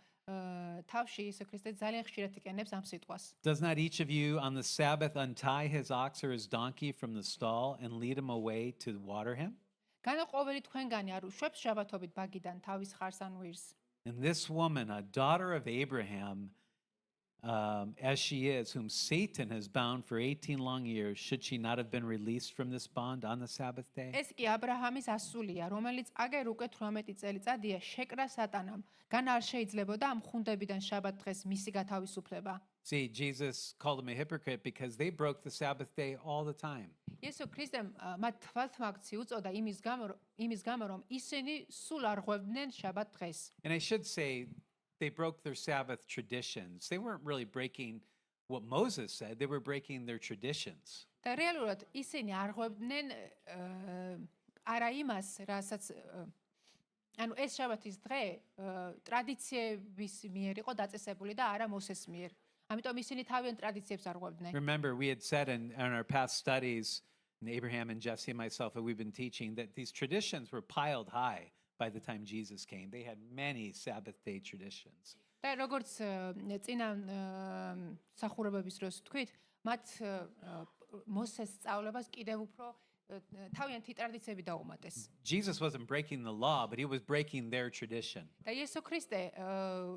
თავში იესო ქრისტე ძალიან ხშირად იყენებს ამ სიტყვას. Does not each of you on the Sabbath untie his ox or his donkey from the stall and lead him away to water him? განა ყოველი თქვენგანი არ უშვებს შაბათობით ბაგიდან თავის ხარს ან ვირს. And this woman, a daughter of Abraham, as she is, whom Satan has bound for 18 long years, should she not have been released from this bond on the Sabbath day? ეს კი აბრაჰამის ასულია, რომელიც აგერ უკვე 18 წელიწადია შეკრა სატანამ. გან არ შეიძლებოდა ამ ხუნდებიდან შაბათ დღეს მისი გათავისუფლება. See, Jesus called them a hypocrite because they broke the Sabbath day all the time. იესო ქრისტემ მათ თვალთმაგცი უწოდა იმის გამო რომ ისინი სულ არ ღვევდნენ შაბათ დღეს. And I should say, they broke their Sabbath traditions. They weren't really breaking what Moses said. They were breaking their traditions. და რეალურად ისინი არ ღვევდნენ არა იმას, რასაც ანუ ეს შაბათის დღე ტრადიციების მიერ იყო დაწესებული და არა მოსეს მიერ. ამიტომ ისინი თავიანთ ტრადიციებს არ ღვევდნენ. Remember, we had said in our past studies, and Abraham and Jesse and myself, we've been teaching that these traditions were piled high by the time Jesus came. They had many Sabbath day traditions. და როგორც წინა სახურებების დროს თქვით, მათ მოსეს სწავლებას კიდევ უფრო თავიანთი ტრადიციები დაუმატეს. Jesus wasn't breaking the law, but he was breaking their tradition. და იესო ქრისტე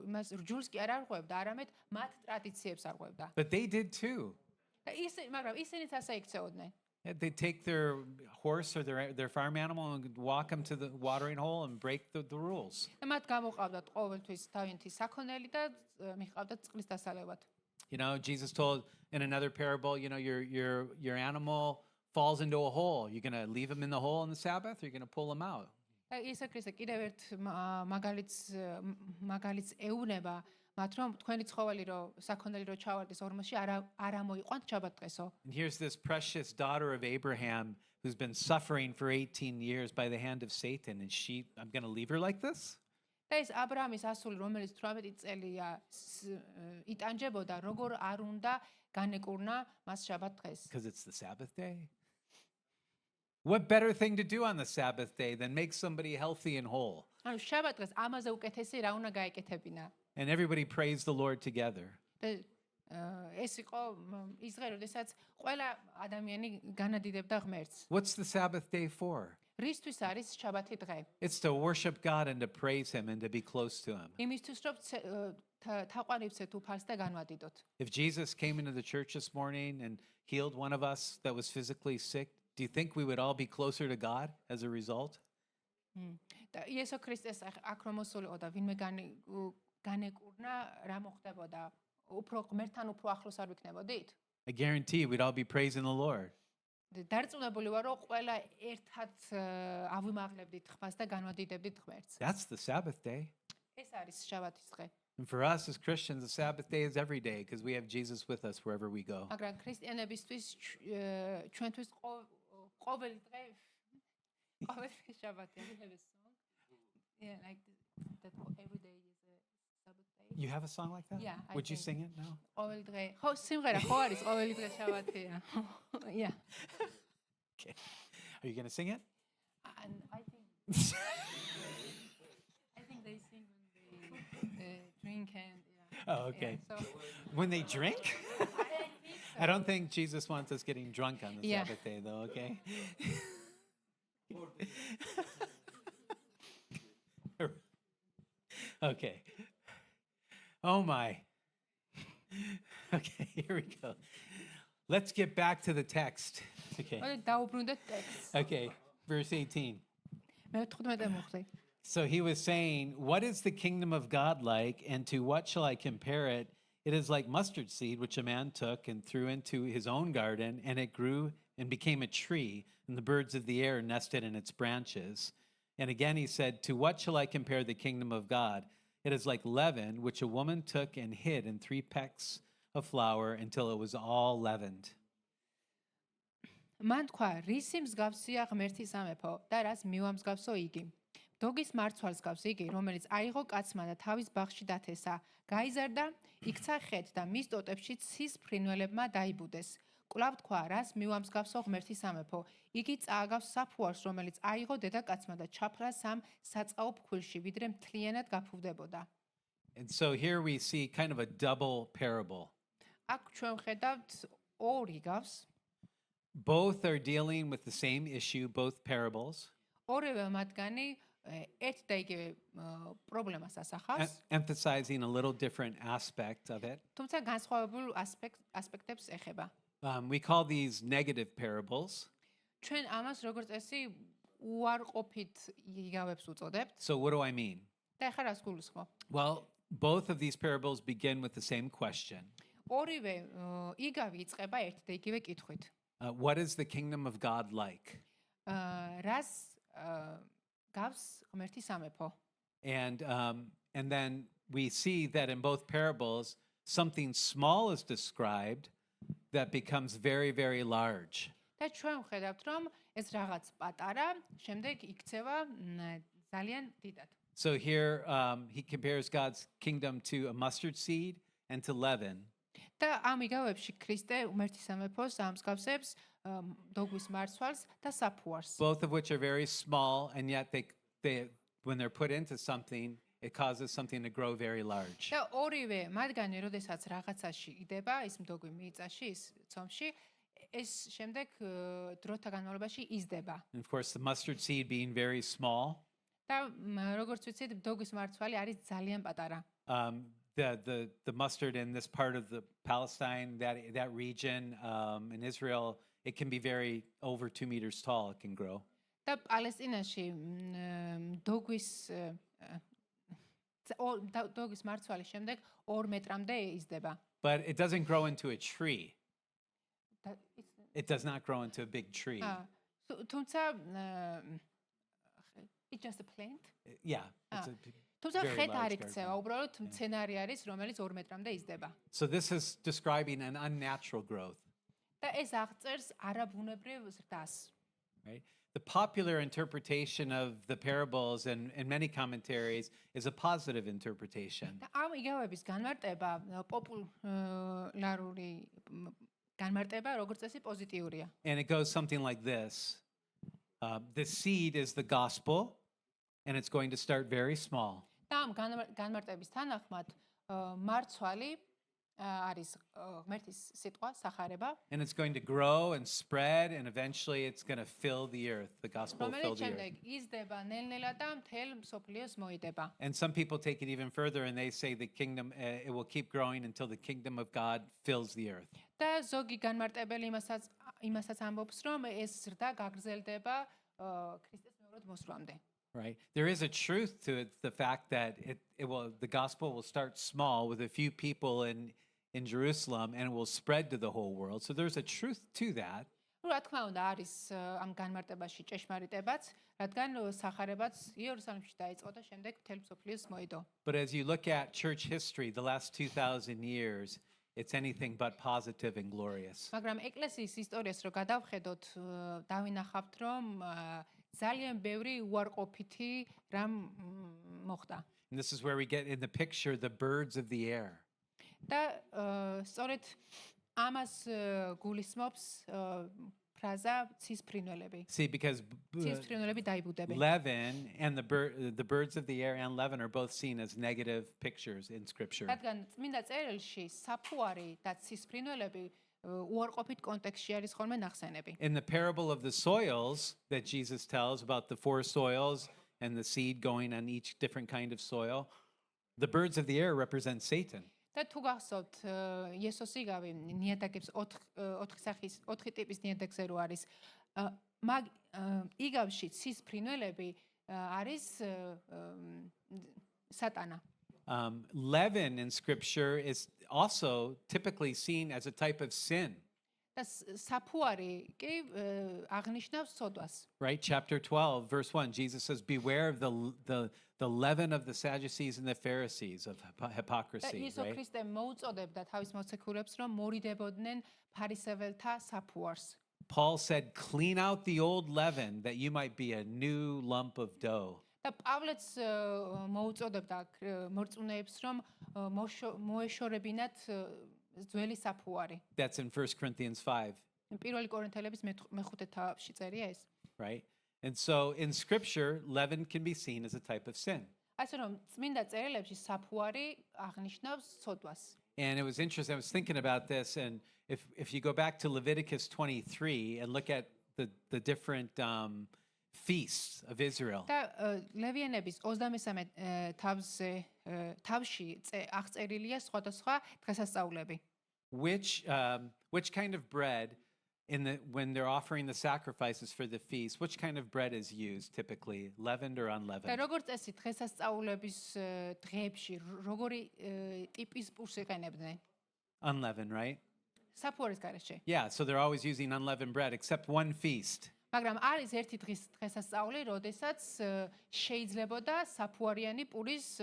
იმას რჯულს კი არ არღვევდა, არამედ მათ ტრადიციებს არღვევდა. But they did too. და მაგრამ ისინიც ასე იქცეოდნენ. They'd take their horse or their farm animal and walk them to the watering hole and break the rules. და მათ გამოყავდათ ყოველთვის თავიანთი საქონელი და მიჰყავდათ წყლის დასალევად. You know, Jesus told in another parable, you know, your animal falls into a hole. You're going to leave him in the hole on the Sabbath, or you're going to pull him out? და იესო ქრისტე კიდევ ერთ მაგალითს ეუბნება მათ რომ თქვენი ცხოველი რო საქონელი რო ჩავარდეს ორმოში არ ამოიყვანთ შაბათ დღესო. And here's this precious daughter of Abraham who's been suffering for 18 years by the hand of Satan, and I'm going to leave her like this? და ეს აბრაამის ასული, რომელიც 18 წელია იტანჯებოდა, როგორ არ უნდა განეკურნა მას შაბათ დღეს. Because it's the Sabbath day? What better thing to do on the Sabbath day than make somebody healthy and whole? ანუ შაბათ დღეს ამაზე უკეთესი რა უნდა გაეკეთებინა. And everybody praise the Lord together. და ეს იყო ის დღე, როდესაც ყველა ადამიანი განადიდებდა ღმერთს. What's the Sabbath day for? რისთვის არის შაბათი დღე? It's to worship God and to praise Him and to be close to Him. იმისთვის რომ თაყვანივცეთ უფალს და განვადიდოთ. If Jesus came into the church this morning and healed one of us that was physically sick, do you think we would all be closer to God as a result? და იესო ქრისტეს აქ რომ მოსულიყო და ვინმე განეკურნა, რა მოხდებოდა? უფრო ღმერთთან უფრო ახლოს არ ვიქნებოდით? I guarantee we'd all be praising the Lord. დარწმუნებული ვარ, რომ ყველა ერთად ავიმაღლებდით ხმას და განვადიდებდით ღმერთს. That's the Sabbath day. ეს არის შაბათის დღე. And for us as Christians, the Sabbath day is every day because we have Jesus with us wherever we go. მაგრამ ქრისტიანებისთვის ჩვენთვის ყოველი დღე ყოველი შაბათი არის. Yeah, like that every day is a Sabbath day. You have a song like that? Yeah, I Would you do. sing it now? ყოველი დღე. ხო, სიმღერა ხო არის ყოველი დღე შაბათია. Yeah. Okay. Are you going to sing it? And I think they sing when they drink and yeah. Oh, okay. Yeah, so When they drink? I think so. I don't think Jesus wants us getting drunk on the Yeah. Sabbath day, though, okay? Okay. Oh, my. Okay, here we go. Let's get back to the text. Okay. დაუბრუნდეთ ტექსტს. Okay, verse 18. მე-15 მოხდე. So he was saying, what is the kingdom of God like, and to what shall I compare it? It is like mustard seed, which a man took and threw into his own garden, and it grew and became a tree, and the birds of the air nested in its branches. And again he said, to what shall I compare the kingdom of God? It is like leaven, which a woman took and hid in 3 pecks of flour until it was all leavened. მან თქვა, რისი მსგავსია ღმერთი სამეფო და რას მივამსგავსო იგი? დოგის მარცვალს გავს იგი, რომელიც აიღო კაცმა და თავის ბაღში დათესა, გაიზარდა, იქცა ხეთ და მის ტოტებში ცის ფრინველებმა დაიბუდეს. კვლავ თქვა, რას მივამსგავსო ღმერთი სამეფო? იგი წააგავს საფუარს, რომელიც აიღო დედაკაცმა და ჩაფრა სამ საწყაო ფქვილში, ვიდრე მთლიანად გაფუვდებოდა. And so here we see kind of a double parable. აქ ჩვენ ვხედავთ ორი გავს. Both are dealing with the same issue, both parables, ორივე მათგანი ერთ და იგივე პრობლემას ასახავს, emphasizing a little different aspect of it. თუმცა განსხვავებულ ასპექტებს ეხება. We call these negative parables. ჩვენ ამას როგორც წესი უარყოფით იგავებს უწოდებთ. So what do I mean? და ეხლა რას გულისხმობ? Well, both of these parables begin with the same question. ორივე იგავი იწყება ერთ და იგივე კითხვით. What is the kingdom of God like? რას გავს ღმერთი სამეფო? And then we see that in both parables, something small is described that becomes very, very large. და ჩვენ ვხედავთ, რომ ეს რაღაც პატარა შემდეგ იქცევა ძალიან დიდად. So here he compares God's kingdom to a mustard seed and to leaven. და ამ იგავებში ქრისტე ღმერთი სამეფოს ამსგავსებს დოგვის მარცვალს და საფუარს. Both of which are very small, and yet they when they're put into something, it causes something to grow very large. და ორივე მათგანი, როდესაც რაღაცაში იდება, ის მდოგვი მიწაში, ის ცომში, ეს შემდეგ დროთა განმავლობაში იზრდება. And of course, the mustard seed being very small, და როგორც ვიცით, დოგვის მარცვალი არის ძალიან პატარა. the mustard in this part of the Palestine, that region in Israel, it can be very over 2 meters tall. It can grow. და პალესტინაში დოგვის დოგვის მარცვალის შემდეგ 2 მეტრამდე იზრდება. But it doesn't grow into a tree. It does not grow into a big tree. თუმცა it's just a plant. Yeah. It's a თუმცა very ხეთ არ large იქცევა, garden. უბრალოდ მცენარე არის, რომელიც 2 მეტრამდე იზრდება. So this is describing an unnatural growth. და ეს აღწერს არაბუნებრივ ზრდას. right? The popular interpretation of the parables and many commentaries is a positive interpretation. და ამ იგავების განმარტება პოპულარული განმარტება როგორც წესი პოზიტიურია. And it goes something like this. The seed is the gospel, and it's going to start very small. და ამ განმარტების თანახმად მარცვალი არის ღმერთის სიტყვა, სახარება, And it's going to grow and spread, and eventually it's going to fill the earth. The gospel will fill რომელიც the earth. შემდეგ იზრდება ნელ-ნელა და მთელ მსოფლიოს მოიდება. And some people take it even further, and they say the kingdom, it will keep growing until the kingdom of God fills the earth. და ზოგი განმარტებელი იმასაც ამბობს, რომ ეს ზრდა გაგრძელდება ქრისტეს მეორად მოსვლამდე. Right? There is a truth to it, the fact that the gospel will start small with a few people in Jerusalem, and it will spread to the whole world. So there's a truth to that. რა თქმა უნდა არის ამ განმარტებაში ჭეშმარიტებაც, რადგან სახარებაც იერუსალიმში დაიწყო და შემდეგ მთელ მსოფლიოს მოიდო. But as you look at church history, the last 2,000 years, it's anything but positive and glorious. მაგრამ ეკლესიის ისტორიას რო გადავხედოთ, დავინახავთ, რომ ძალიან ბევრი უარყოფითი რამ მოხდა. And this is where we get in the picture the birds of the air. და სწორედ ამას გულისხმობს ფრაზა ცისფრინველები. See, because ცისფრინველები დაიბუდებენ. leaven and the birds of the air and leaven are both seen as negative pictures in Scripture. რადგან წმინდა წერილში საფუარი და ცისფრინველები უარყოფით კონტექსტში არის ხოლმე ნახსენები. In the parable of the soils that Jesus tells about the four soils and the seed going on each different kind of soil, the birds of the air represent Satan. და თუ გახსოვთ იესოს იგავი ნიადაგებს 4 ტიპის ნიადაგზე რო არის მაგ იგავში ცისფრინველები არის სატანა. Leaven in Scripture is also typically seen as a type of sin. და საფუარი კი აღნიშნავს სოდვას. Right? Chapter 12, verse 1, Jesus says, beware of the leaven of the Sadducees and the Pharisees of და hypocrisy. იესო Right? ქრისტე მოუწოდებდა თავის მოციქულებს, რომ მორიდებოდნენ ფარისეველთა საფუარს. Paul said, clean out the old leaven that you might be a new lump of dough. და პავლეც მოუწოდებდა მორწმუნეებს, რომ მოეშორებინათ ძველი საფუარი. That's in 1 Corinthians 5, პირველი კორინთელების მე-5 თავში წერია ეს. right? And so in Scripture, leaven can be seen as a type of sin. ასე რომ წმინდა წერილებში საფუარი აღნიშნავს სოდვას. And it was interesting. I was thinking about this, and if you go back to Leviticus 23 and look at the different feasts of Israel, და ლევიანების 23 თავში აღწერილია სხვადასხვა დღესასწაულები. which kind of bread when they're offering the sacrifices for the feast, which kind of bread is used typically, leavened or და unleavened? როგორც წესი დღესასწაულების დღეებში როგორი ტიპის პურს იყენებდნენ? Unleavened, right? საფუარის გარეშე. Yeah, so they're always using unleavened bread except one feast. მაგრამ არის ერთი დღესასწაული, როდესაც შეიძლებოდა საფუარიანი პურის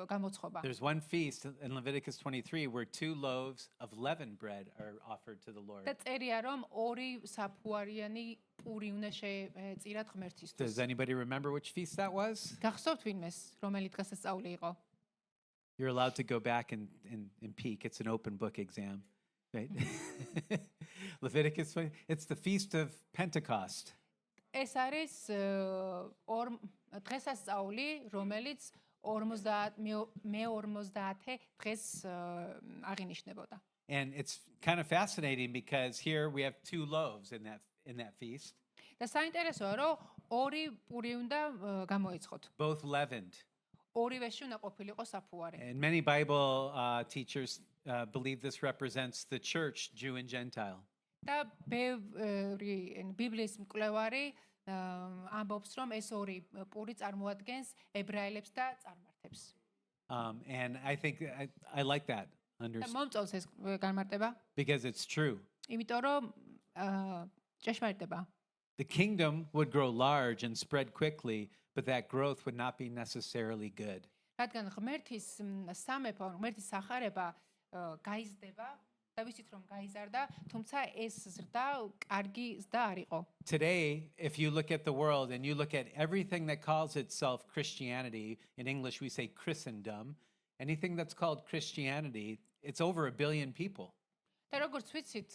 გამოცხობა. There's one feast in Leviticus 23 where 2 loaves of leavened bread are offered to the Lord. და წერია, რომ 2 საფუარიანი პური უნდა შეწირათ ღმერთისთვის. Does anybody remember which feast that was? გახსოვთ ვინმეს, რომელი დღესასწაული იყო? You're allowed to go back and peek. It's an open book exam, right? Leviticus 20, it's the feast of Pentecost. ეს არის დღესასწაული, რომელიც 50 დღეს აღინიშნებოდა. And it's kind of fascinating because here we have 2 loaves in that feast, და საინტერესოა, რომ 2 პური უნდა გამოეცხოთ. both leavened. ორივეში უნდა ყოფილიყო საფუარი. And many Bible teachers believe this represents the church, Jew and Gentile. და ბევრი ბიბლიის მკვლევარი ამბობს, რომ ეს 2 პური წარმოადგენს ებრაელებს და წარმართებს. And I think I like that და მომწონს ეს განმარტება, because it's true. იმიტომ რომ ჭეშმარიტება. The kingdom would grow large and spread quickly, but that growth would not be necessarily good. რადგან ღმერთის სამეფო, ღმერთის სახარება გაიზრდება და ვიცით რომ გაიზარდა, თუმცა ეს ზრდა კარგი ზრდა არ იყო. Today, if you look at the world and you look at everything that calls itself Christianity, in English we say Christendom, anything that's called Christianity, it's over 1 billion people. და როგორც ვიცით,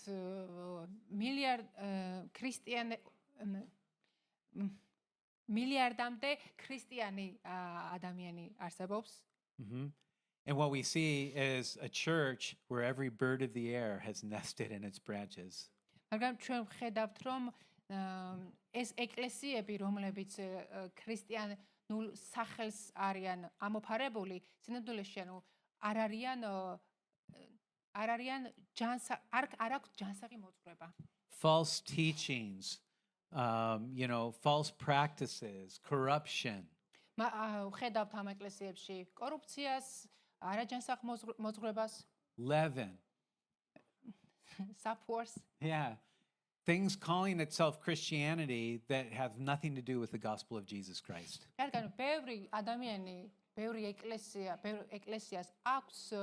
მილიარდამდე ქრისტიანი ადამიანი არსებობს. And what we see is a church where every bird of the air has nested in its branches. მაგრამ ჩვენ ვხედავთ, რომ ეს ეკლესიები, რომლებიც ქრისტიანულ სახელს არიან ამოფარებული, სინამდვილეში არ არიან არ აქვს ჯანსაღი მოძღვრება. False teachings, false practices, corruption. ვხედავთ ამ ეკლესიებში კორუფციას, არაჯანსაღ მოძღვრებას, Leaven. საფუარს. Yeah. Things calling itself Christianity that have nothing to do with the gospel of Jesus Christ. რადგან ბევრი ადამიანი, ბევრი ეკლესიას აქვს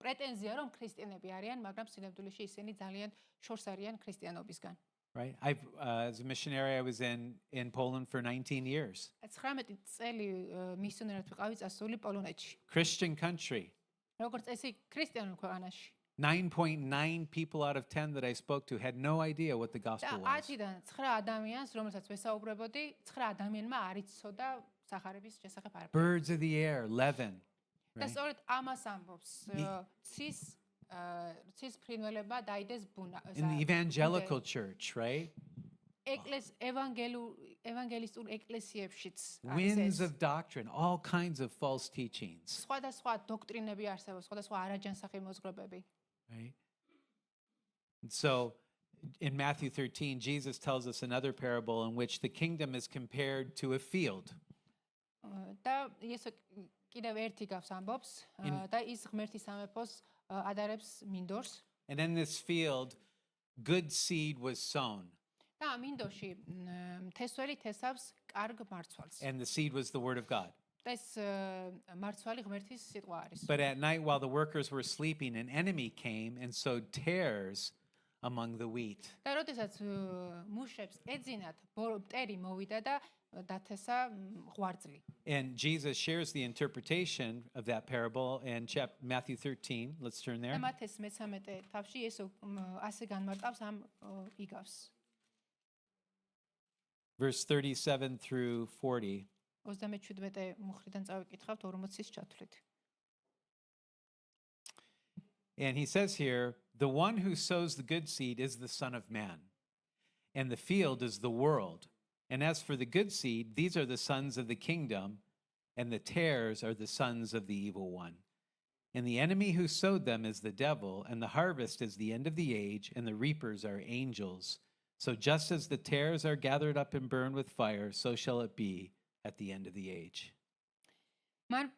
პრეტენზია, რომ ქრისტიანები არიან, მაგრამ სინამდვილეში ისინი ძალიან შორს არიან ქრისტიანობისგან. Right? As a missionary, I was in Poland for 19 years. 19 წელი მისიონერად ვიყავი წასული პოლონეთში. Christian country. როგორც წესი ქრისტიანულ ქვეყანაში. 9.9 people out of 10 that I spoke to had no idea what the gospel was. 10-დან 9 ადამიანს, რომელსაც ვესაუბრებოდი, 9 ადამიანმა არ იცოდა სახარების შესახებ არაფერი. Birds of the air, leaven. და სწორედ ამას ამბობს ცის ფრინველება დაიდეს ბუნა. In the evangelical church, right? ევანგელისტურ ეკლესიებშიც Winds of doctrine, all kinds of false teachings. სხვადასხვა დოქტრინები არსებობს, სხვადასხვა არაჯანსაღი მოძღვრებები. Right? And so in Matthew 13, Jesus tells us another parable in which the kingdom is compared to a field. და იესო კიდევ ერთი გავს ამბობს და ის ღმერთის სამეფოს ადარებს მინდორს. And in this field, good seed was sown. და მინდორში თესველი თესავს კარგ მარცვალს. And the seed was the word of God. და ეს მარცვალი ღმერთის სიტყვა არის. But at night while the workers were sleeping, an enemy came and sowed tares among the wheat. და როდესაც მუშებს ეძინათ, მტერი მოვიდა და დათესა ღვარძლი. And Jesus shares the interpretation of that parable in Matthew 13. Let's turn there. და მათეს მე-13 თავში ესო ასე განმარტავს ამ იგავს. Verse 37 through 40. 37 მუხრიდან წავიკითხავთ 40-ის ჩათვლით. And he says here, the one who sows the good seed is the Son of Man, and the field is the world. And as for the good seed, these are the sons of the kingdom, and the tares are the sons of the evil one. And the enemy who sowed them is the devil, and the harvest is the end of the age, and the reapers are angels. So just as the tares are gathered up and burned with fire, so shall it be at the end of the age. მან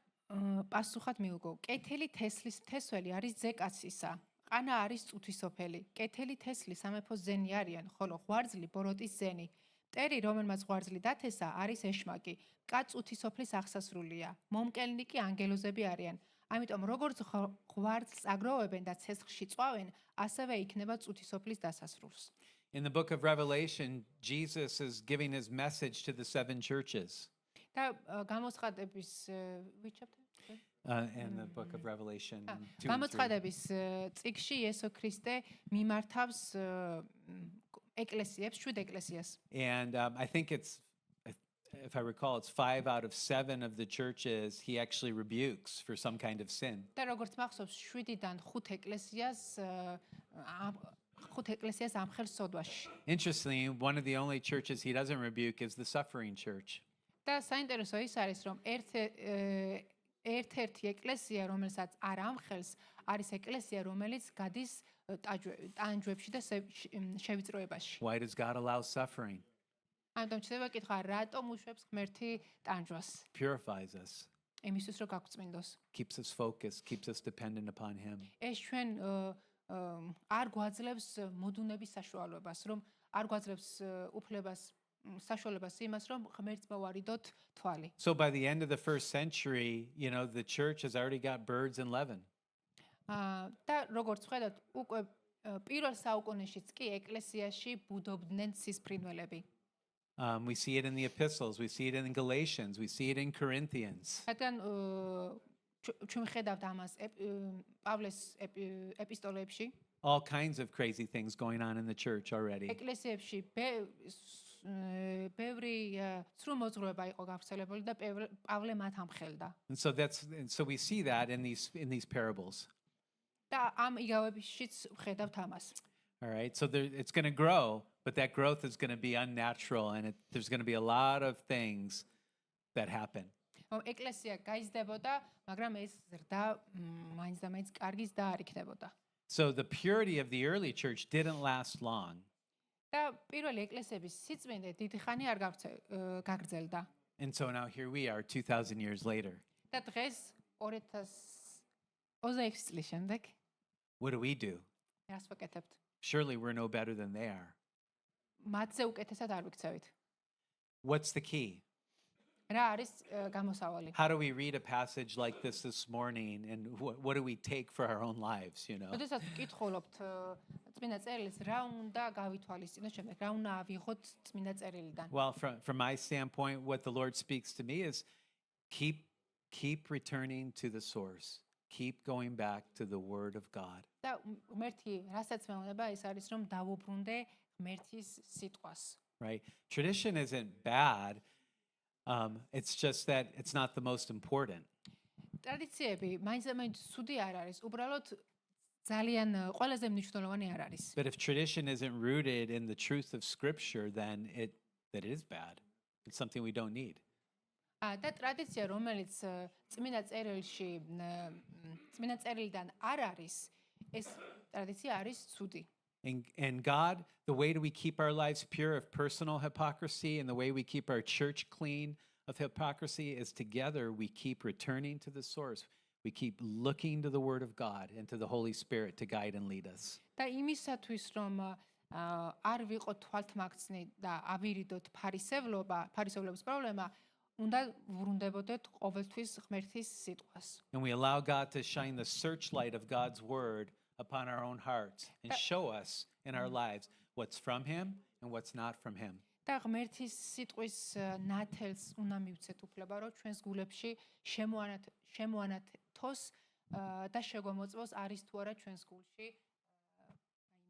პასუხად მიუგო, კეთილი თესლის თესველი არის ძეკაცისა, ყანა არის წუთისოფელი, კეთილი თესლი სამეფოს ზენი არიან, ხოლო ღვარძლი ბოროტის ზენი. მტერი, რომელმაც ღვარძლი დათესა, არის ეშმაკი, კაც წუთისოფლის აღსასრულია, მომკელნი კი ანგელოზები არიან. ამიტომ როგორც ღვარძლს აგროვებენ და ცეცხლში წვავენ, ასევე იქნება წუთისოფლის დასასრულს. In the book of Revelation, Jesus is giving his message to the 7 churches. და გამოცხადების which chapter? In the book of Revelation 2 and 3. გამოცხადების წიგნში იესო ქრისტე მიმართავს ეკლესიებს, 7 ეკლესიას. And I think if I recall, it's 5 out of 7 of the churches he actually rebukes for some kind of sin. და როგორც მახსოვს, 7-დან 5 ეკლესიას ამხელს სოდვაში. Interestingly, one of the only churches he doesn't rebuke is the suffering church. და საინტერესო ის არის, რომ ერთ-ერთი ეკლესია, რომელსაც არ ამხელს, არის ეკლესია, რომელიც გადის ტანჯვებში და შევიწროებაში. Why does God allow suffering? ამიტომ შეიძლება კითხვა, რატომ უშვებს ღმერთი ტანჯვას? Purifies us, იმისთვის რომ გაგვწმინდოს. keeps us focused, keeps us dependent upon him. ეს ჩვენ არ გვაძლევს მოდუნების საშუალებას, რომ არ გვაძლევს უფლებას საშუალებას იმას, რომ ღმერთს მოვარიდოთ თვალი. So by the end of the 1st century, the church has already got birds and leaven. და როგორც ხედავთ, უკვე პირველ საუკუნეშიც კი ეკლესიაში ბუდობდნენ სისფრინველები. We see it in the epistles, we see it in Galatians, we see it in Corinthians. რადგან ჩვენ ხედავთ ამას პავლეს ეპისტოლეებში, All kinds of crazy things going on in the church already. ეკლესიებში ბევრი სრულ მოძღვრება იყო გავრცელებული და პავლე მათ ამხელდა. And so we see that in these parables. და ამ იგავებიშიც ვხედავთ ამას. All right, so it's going to grow, but that growth is going to be unnatural, and there's going to be a lot of things that happen. ეკლესია გაიზრდებოდა, მაგრამ ეს ზრდა მაინც და მაინც კარგის და არ იქნებოდა. So the purity of the early church didn't last long. და პირველი ეკლესიების სიწმინდე დიდი ხანი არ გაგრძელდა. And so now here we are 2000 years later. და დღეს 2026 წლის შემდეგ What do we do? რას ვაკეთებთ? Surely we're no better than they are. მათზე უკეთესად არ ვიქცევით. What's the key? რა არის გამოსავალი? How do we read a passage like this morning, and what do we take for our own lives, you know? როდესაც ვკითხულობთ წმინდა წერილს, რა უნდა გავითვალისწინოთ შემდეგ, რა უნდა ავიღოთ წმინდა წერილიდან? Well, from my standpoint, what the Lord speaks to me is keep returning to the source. Keep going back to the word of God. და ღმერთი რასაც მეუბნება, ეს არის რომ დავუბრუნდე ღმერთის სიტყვას. Right? Tradition isn't bad. It's just that it's not the most important. ტრადიციები მაინც და მაინც ცუდი არ არის, უბრალოდ ძალიან ყველაზე მნიშვნელოვანი არ არის. But if tradition isn't rooted in the truth of Scripture, then it is bad. It's something we don't need. და ტრადიცია, რომელიც წმინდა წერილიდან არ არის, ეს ტრადიცია არის ცუდი. And God, the way do we keep our lives pure of personal hypocrisy, and the way we keep our church clean of hypocrisy is together we keep returning to the source. We keep looking to the Word of God and to the Holy Spirit to guide and lead us. და იმისათვის რომ არ ვიყოთ თვალთმაქცნი და ავირიდოთ ფარისევლობის პრობლემა, უნდა ვრუნდებოდეთ ყოველთვის ღმერთის სიტყვას. And we allow God to shine the searchlight of God's Word upon our own hearts and show us in our lives what's from Him and what's not from Him. და ღმერთის სიტყვის ნათელს უნდა მივცეთ უფლება, რომ ჩვენს გულებში შემოანათოს და შეგვამოწმოს არის თუ არა ჩვენს გულში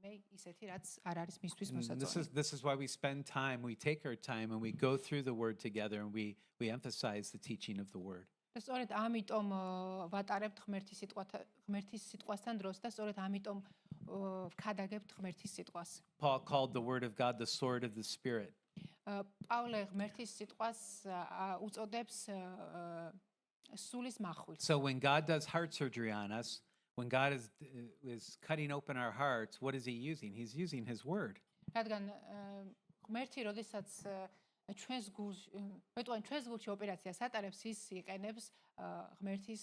ისეთი რაც არ არის მისთვის მოსაწონი. This is why we spend time, we take our time and we go through the Word together, and we emphasize the teaching of the Word. და სწორედ ამიტომ ვატარებთ ღმერთის სიტყვასთან დროს და სწორედ ამიტომ ვქადაგებთ ღმერთის სიტყვას. Paul called the Word of God the sword of the Spirit. პავლე ღმერთის სიტყვას უწოდებს სულის მახვილს. So when God does heart surgery on us, when God is cutting open our hearts, what is He using? He's using His Word. რადგან ღმერთი როდესაც ჩვენს გულში ოპერაციას ატარებს, ის იყენებს ღმერთის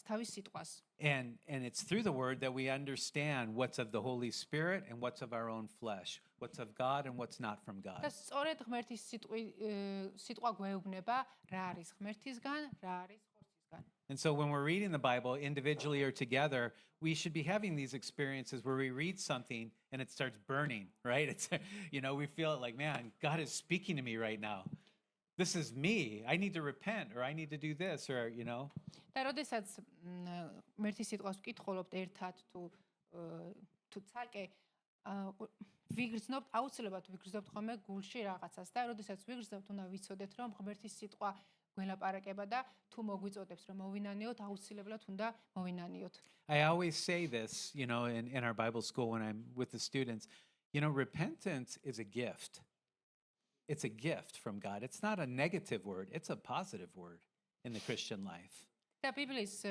თავის სიტყვას. And it's through the Word that we understand what's of the Holy Spirit and what's of our own flesh, what's of God and what's not from God. და სწორედ ღმერთის სიტყვა გვეუბნება რა არის ღმერთისგან, რა არის ხორცისგან. And so when we're reading the Bible individually or together, we should be having these experiences where we read something and it starts burning, right? It's, we feel it like, man, God is speaking to me right now. This is me. I need to repent, or I need to do this, or. და როდესაც ღმერთის სიტყვას ვკითხულობთ ერთად თუ ცალკე ვიგრძნობთ, აუცილებლად ვიგრძნობთ ხოლმე გულში რაღაცას და როდესაც ვიგრძნობთ, უნდა ვიცოდეთ, რომ ღმერთის სიტყვა გველაპარაკება და თუ მოგვიწოდებს რომ მოვინანიოთ, აუცილებლად უნდა მოვინანიოთ. I always say this, in our Bible school when I'm with the students, repentance is a gift. It's a gift from God. It's not a negative word. It's a positive word in the Christian life. და ბიბლიის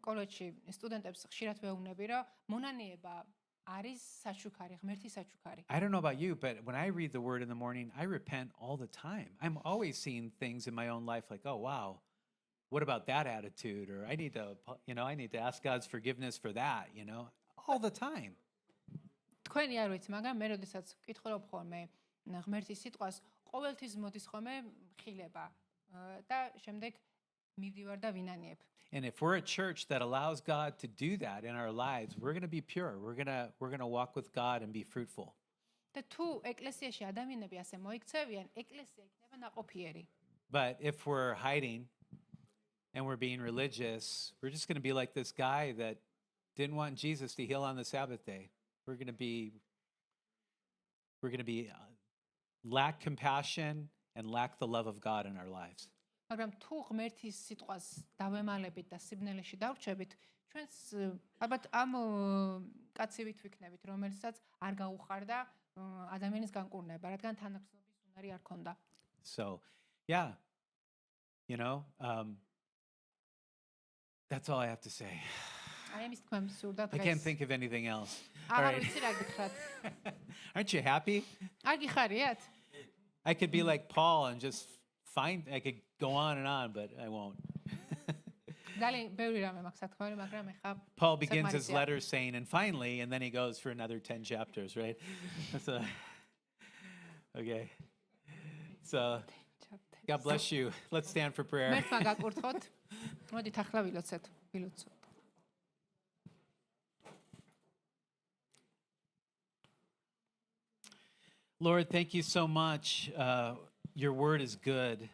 კოლეჯში სტუდენტებს ხშირად ვეუბნები, რომ მონანიება არის საჩუქარი, ღმერთის საჩუქარი. I don't know about you, but when I read the Word in the morning, I repent all the time. I'm always seeing things in my own life like, oh, wow, what about that attitude? Or I need to ask God's forgiveness for that, all the time. თქვენი არ ვიცი, მაგრამ მე როდესაც ვკითხულობ ხოლმე ღმერთის სიტყვას, ყოველთვის მოდის ხოლმე მხილება და შემდეგ მივდივარ და ვინანიებ. And if we're a church that allows God to do that in our lives, we're going to be pure. We're going to walk with God and be fruitful. და თუ ეკლესიაში ადამიანები ასე მოიქცევიან, ეკლესია იქნება ნაყოფიერი. But if we're hiding and we're being religious, we're just going to be like this guy that didn't want Jesus to heal on the Sabbath day. We're going to be lack compassion and lack the love of God in our lives. მაგრამ თუ ღმერთის სიტყვას დავემალებით და სიბნელეში დავრჩებით, ჩვენს ალბათ ამ კაცივით ვიქნებით, რომელსაც არ გაუხარდა ადამიანის განკურნება, რადგან თანაგრძნობის უნარი არ ქონდა. So, yeah, that's all I have to say. აი ამის თქვა მსურდა I can't დღეს. think of anything else. All აღარ right. ვიცი რა გითხრათ. Aren't you happy? არ გიხარიათ? I could be like Paul and just I could go on, but I won't. ძალიან ბევრი რამე მაქვს თქვა, მაგრამ ეხა Paul begins his საკმარისია. letter saying, and finally, and then he goes for another 10 chapters, right? So, okay. So, God bless you. Let's stand for prayer. მერტმა გაკურთხოთ. მოდით ახლა ვილოცოთ. Lord, thank you so much. Your word is good.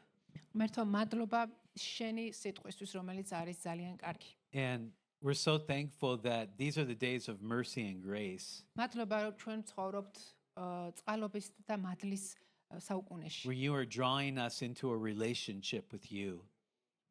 მერტო მადლობა შენი სიტყვისთვის, რომელიც არის ძალიან კარგი. And we're so thankful that these are the days of mercy and grace, მადლობა რომ ჩვენ ცხოვრობთ წყალობის და მადლის საუკუნეში. where you are drawing us into a relationship with you.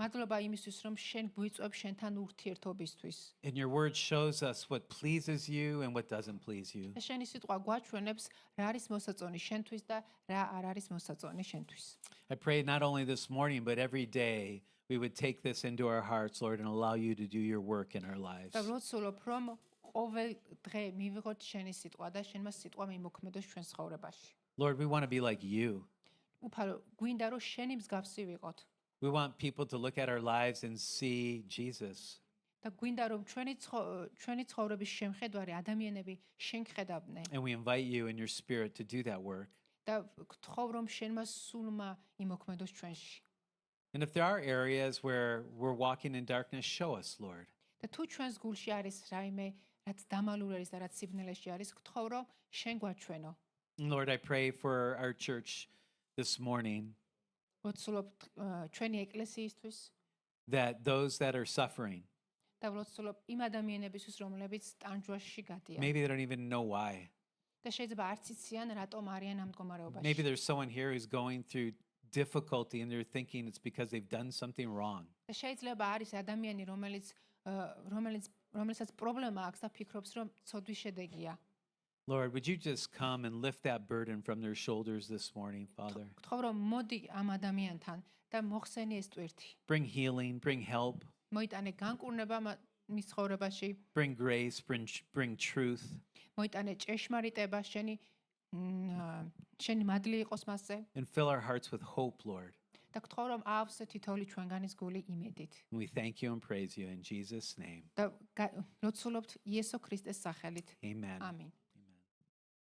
მადლობა იმისთვის რომ შენ გვიწვევ შენთან ურთიერთობისთვის. And your word shows us what pleases you and what doesn't please you. და შენი სიტყვა გვაჩვენებს რა არის მოსაწონი შენთვის და რა არ არის მოსაწონი შენთვის. I pray not only this morning, but every day we would take this into our hearts, Lord, and allow you to do your work in our lives. და ვლოცულობ რომ ყოველ დღე მივიღოთ შენი სიტყვა და შენმა სიტყვა მიმოქმედოს ჩვენს ცხოვრებაში. Lord, we want to be like you. უფალო გვინდა რომ შენი მსგავსი ვიყოთ. We want people to look at our lives and see Jesus. და გვინდა რომ ჩვენი ცხოვრების შემხედვარი ადამიანები შენ გხედავდნენ. And we invite you in your spirit to do that work. და გთხოვ რომ შენმა სულმა იმოქმედოს ჩვენში. And if there are areas where we're walking in darkness, show us, Lord. და თუ ჩვენს გულში არის რაიმე რაც დამალული არის და რაც სიბნელეში არის, გთხოვ რომ შენ გვაჩვენო. Lord, I pray for our church this morning ვოცულობ ჩვენი ეკლესიისთვის that those that are suffering, და ვოცულობ იმ ადამიანებისთვის, რომლებიც ტანჯვაში გადიან. maybe they don't even know why. და შეიძლება არც იციან რატომ არიან ამ მდგომარეობაში. Maybe there's someone here who's going through difficulty and they're thinking it's because they've done something wrong. და შეიძლება არის ადამიანი, რომელსაც პრობლემა აქვს და ფიქრობს, რომ ცოდვის შედეგია. Lord, would you just come and lift that burden from their shoulders this morning, Father? გთხოვ რომ მოდი ამ ადამიანთან და მოხსენი ეს ტვირთი. Bring healing, bring help, მოიტანე განკურნება მის ცხოვრებაში, bring grace, bring truth, მოიტანე ჭეშმარიტება, შენი მადლი იყოს მასზე. and fill our hearts with hope, Lord. და გთხოვ რომ ავსე თითოეული ჩვენგანის გული იმედით. And we thank you and praise you in Jesus' name. და ლოცულობთ იესო ქრისტეს სახელით. Amen. ამინ.